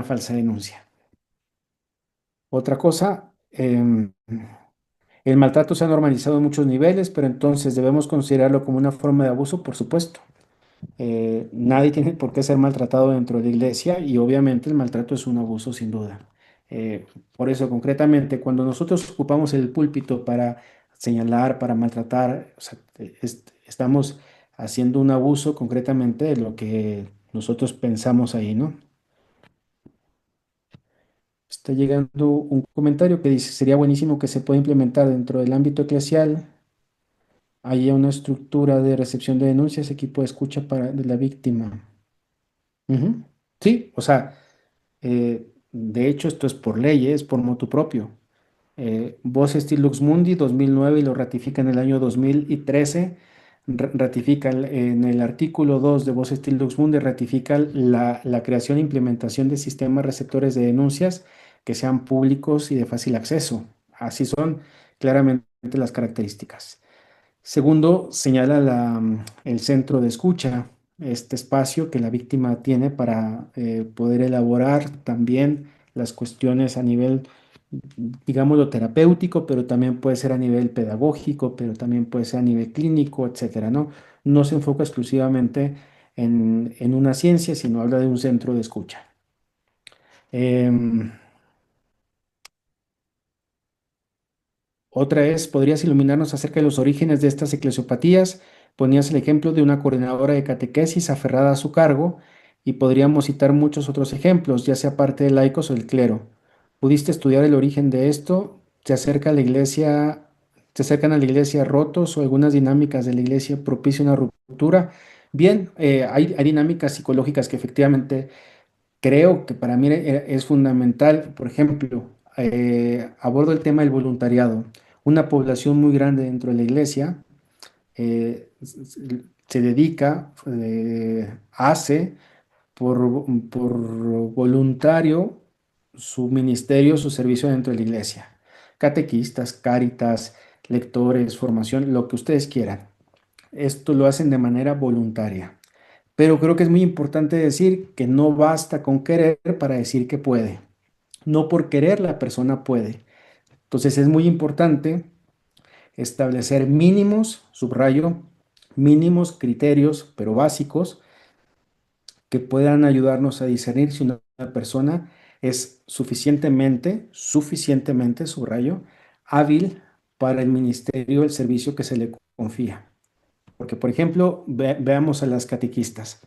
falsa denuncia. Otra cosa, el maltrato se ha normalizado en muchos niveles, pero entonces debemos considerarlo como una forma de abuso, por supuesto. Nadie tiene por qué ser maltratado dentro de la iglesia y obviamente el maltrato es un abuso sin duda. Eh, por eso, concretamente, cuando nosotros ocupamos el púlpito para señalar, para maltratar, o sea, estamos haciendo un abuso concretamente de lo que nosotros pensamos ahí, ¿no? Está llegando un comentario que dice, sería buenísimo que se pueda implementar dentro del ámbito eclesial, haya una estructura de recepción de denuncias, equipo de escucha de la víctima. Ujú. Sí, o sea, de hecho esto es por ley, es por motu propio. Voce Stil Lux Mundi 2009 y lo ratifica en el año 2013. Ratifica en el artículo 2 de Voce Stil Lux Mundi, ratifica la creación e implementación de sistemas receptores de denuncias que sean públicos y de fácil acceso. Así son claramente las características. Segundo, señala el centro de escucha, este espacio que la víctima tiene para poder elaborar también las cuestiones a nivel, digámoslo, terapéutico, pero también puede ser a nivel pedagógico, pero también puede ser a nivel clínico, etcétera, ¿no? No se enfoca exclusivamente en una ciencia, sino habla de un centro de escucha. Em, Otra es, ¿podrías iluminarnos acerca de los orígenes de estas eclesiopatías? Ponías el ejemplo de una coordinadora de catequesis aferrada a su cargo y podríamos citar muchos otros ejemplos, ya sea parte de laicos o del clero. ¿Pudiste estudiar el origen de esto? ¿Te acercan a la iglesia rotos o algunas dinámicas de la iglesia propician una ruptura? Bien, hay dinámicas psicológicas que efectivamente creo que para mí es fundamental. Por ejemplo, abordo el tema del voluntariado. Una población muy grande dentro de la iglesia se dedica, hace por voluntario su ministerio, su servicio dentro de la iglesia. Catequistas, cáritas, lectores, formación, lo que ustedes quieran. Esto lo hacen de manera voluntaria. Pero creo que es muy importante decir que no basta con querer para decir que puede. No por querer la persona puede. Entonces es muy importante establecer mínimos, subrayo, mínimos criterios, pero básicos, que puedan ayudarnos a discernir si una persona es suficientemente, subrayo, hábil para el ministerio, el servicio que se le confía. Porque, por ejemplo, veamos a las catequistas.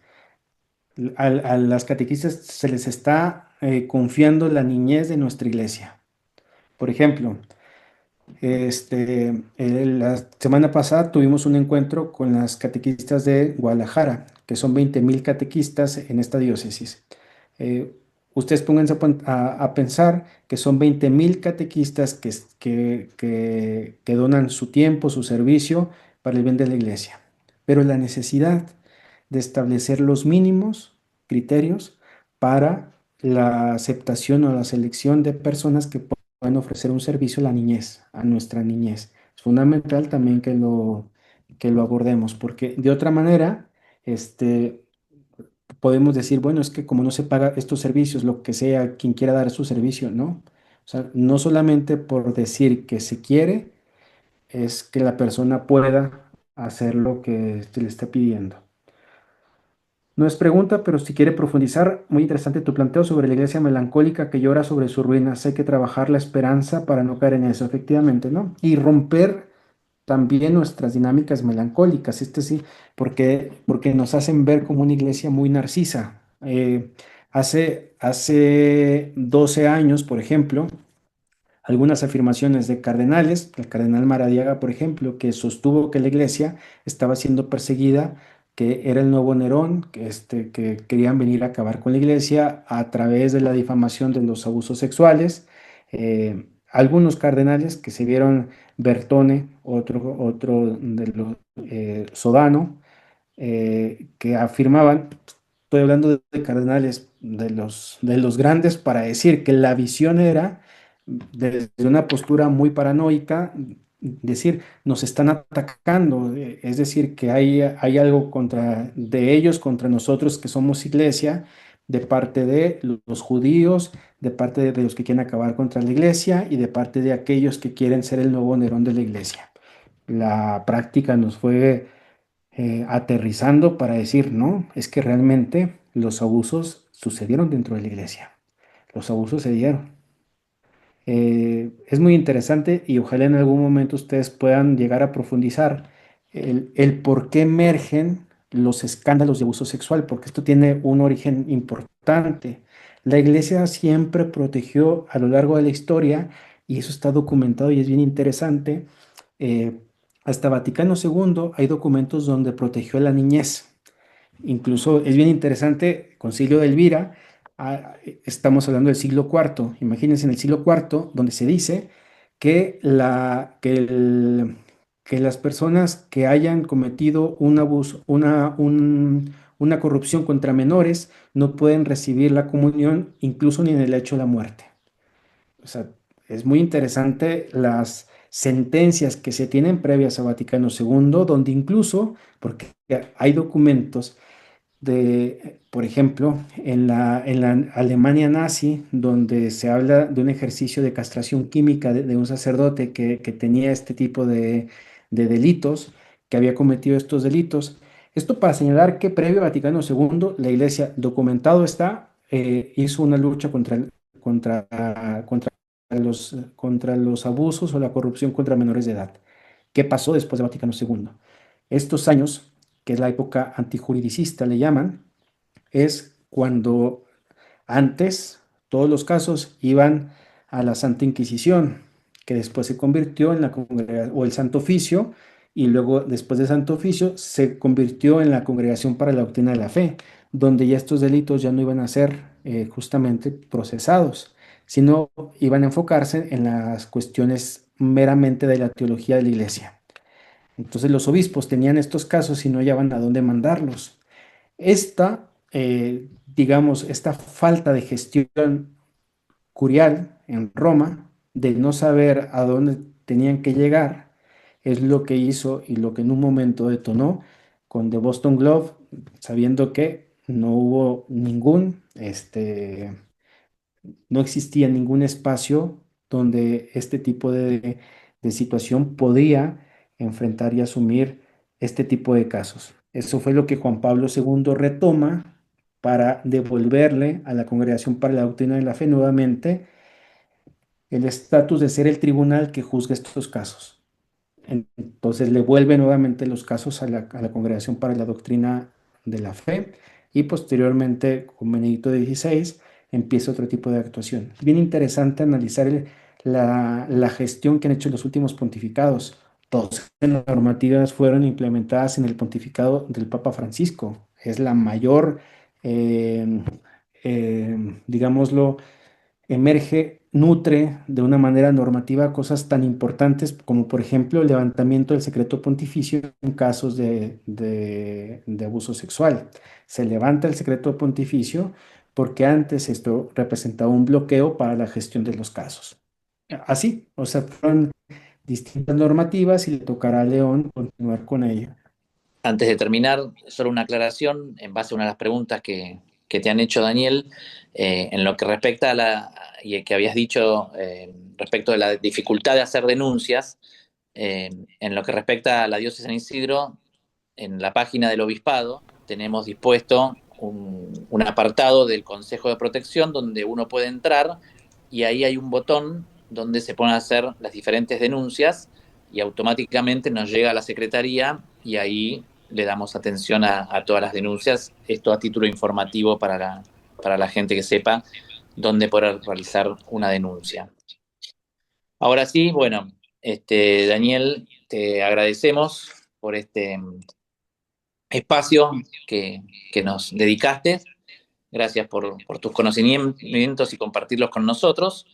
A las catequistas se les está confiando la niñez de nuestra iglesia. Por ejemplo, la semana pasada tuvimos un encuentro con las catequistas de Guadalajara, que son 20,000 catequistas en esta diócesis. Eh, Ustedes pónganse a pensar que son 20,000 catequistas que donan su tiempo, su servicio para el bien de la iglesia. Pero la necesidad de establecer los mínimos criterios para la aceptación o la selección de personas que pueden ofrecer un servicio a la niñez, a nuestra niñez. Es fundamental también que lo abordemos, porque de otra manera, podemos decir, bueno, es que como no se paga estos servicios, lo que sea, quien quiera dar su servicio, ¿no? O sea, no solamente por decir que se quiere, es que la persona pueda hacer lo que se le está pidiendo. No es pregunta, pero si quiere profundizar, muy interesante tu planteo sobre la iglesia melancólica que llora sobre sus ruinas. Hay que trabajar la esperanza para no caer en eso, efectivamente, ¿no? Y romper también nuestras dinámicas melancólicas, sí, porque nos hacen ver como una iglesia muy narcisa. Hace 12 años, por ejemplo, algunas afirmaciones de cardenales, el cardenal Maradiaga, por ejemplo, que sostuvo que la iglesia estaba siendo perseguida, que era el nuevo Nerón, que querían venir a acabar con la iglesia a través de la difamación de los abusos sexuales. Algunos cardenales que se vieron Bertone, otro de los Sodano, que afirmaban, estoy hablando de cardenales de los grandes, para decir que la visión era desde una postura muy paranoica, decir, nos están atacando, es decir, que hay algo de ellos contra nosotros que somos iglesia, de parte de los judíos, de parte de los que quieren acabar contra la iglesia y de parte de aquellos que quieren ser el nuevo Nerón de la iglesia. La práctica nos fue aterrizando para decir, no, es que realmente los abusos sucedieron dentro de la iglesia, los abusos se dieron. Es muy interesante y ojalá en algún momento ustedes puedan llegar a profundizar el por qué emergen los escándalos de abuso sexual, porque esto tiene un origen importante. La iglesia siempre protegió a lo largo de la historia, y eso está documentado y es bien interesante. eh, Hasta Vaticano II hay documentos donde protegió a la niñez. Incluso es bien interesante, Concilio de Elvira, estamos hablando del siglo IV, imagínense en el siglo IV, donde se dice que, que las personas que hayan cometido un abuso, una corrupción contra menores, no pueden recibir la comunión, incluso ni en el hecho de la muerte. O sea, es muy interesante las sentencias que se tienen previas a Vaticano II, donde incluso, porque hay documentos por ejemplo, en la Alemania nazi, donde se habla de un ejercicio de castración química de un sacerdote que tenía este tipo de delitos, que había cometido estos delitos. Esto para señalar que previo a Vaticano II, la Iglesia, documentado está, hizo una lucha contra, contra contra los abusos o la corrupción contra menores de edad. ¿Qué pasó después de Vaticano II? Estos años, que es la época antijuridicista, le llaman, es cuando antes todos los casos iban a la Santa Inquisición, que después se convirtió en la congregación o el Santo Oficio, y luego después de Santo Oficio se convirtió en la Congregación para la Doctrina de la Fe, donde ya estos delitos ya no iban a ser justamente procesados, sino iban a enfocarse en las cuestiones meramente de la teología de la Iglesia. Entonces los obispos tenían estos casos y no hallaban a dónde mandarlos. Digamos, esta falta de gestión curial en Roma, de no saber a dónde tenían que llegar, es lo que hizo y lo que en un momento detonó con The Boston Globe, sabiendo que no hubo no existía ningún espacio donde este tipo de situación podía enfrentar y asumir este tipo de casos. Eso fue lo que Juan Pablo II retoma para devolverle a la Congregación para la Doctrina de la Fe nuevamente el estatus de ser el tribunal que juzga estos casos. Entonces le vuelve nuevamente los casos a la Congregación para la Doctrina de la Fe, y posteriormente con Benedicto XVI empieza otro tipo de actuación. Es bien interesante analizar la gestión que han hecho los últimos pontificados. Todas las normativas fueron implementadas en el pontificado del Papa Francisco. Es la mayor, eh, digámoslo, nutre de una manera normativa cosas tan importantes como, por ejemplo, el levantamiento del secreto pontificio en casos de abuso sexual. Se levanta el secreto pontificio porque antes esto representaba un bloqueo para la gestión de los casos. Así, o sea, fueron distintas normativas y le tocará a León continuar con ello. Antes de terminar, solo una aclaración en base a una de las preguntas que te han hecho, Daniel, en lo que respecta y que habías dicho respecto de la dificultad de hacer denuncias, en lo que respecta a la diócesis de San Isidro, en la página del obispado tenemos dispuesto un apartado del Consejo de Protección donde uno puede entrar y ahí hay un botón donde se pueden hacer las diferentes denuncias y automáticamente nos llega a la Secretaría y ahí le damos atención a todas las denuncias. Esto a título informativo para la gente que sepa dónde poder realizar una denuncia. Ahora sí, bueno, Daniel, te agradecemos por este espacio que nos dedicaste. Gracias por tus conocimientos y compartirlos con nosotros.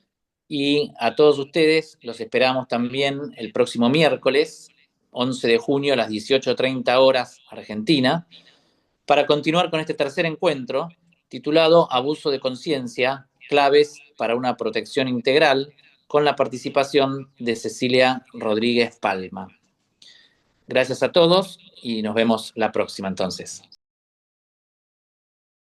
Y a todos ustedes los esperamos también el próximo miércoles, 11 de junio a las 18:30 horas Argentina, para continuar con este tercer encuentro titulado Abuso de conciencia, claves para una protección integral, con la participación de Cecilia Rodríguez Palma. Gracias a todos y nos vemos la próxima entonces.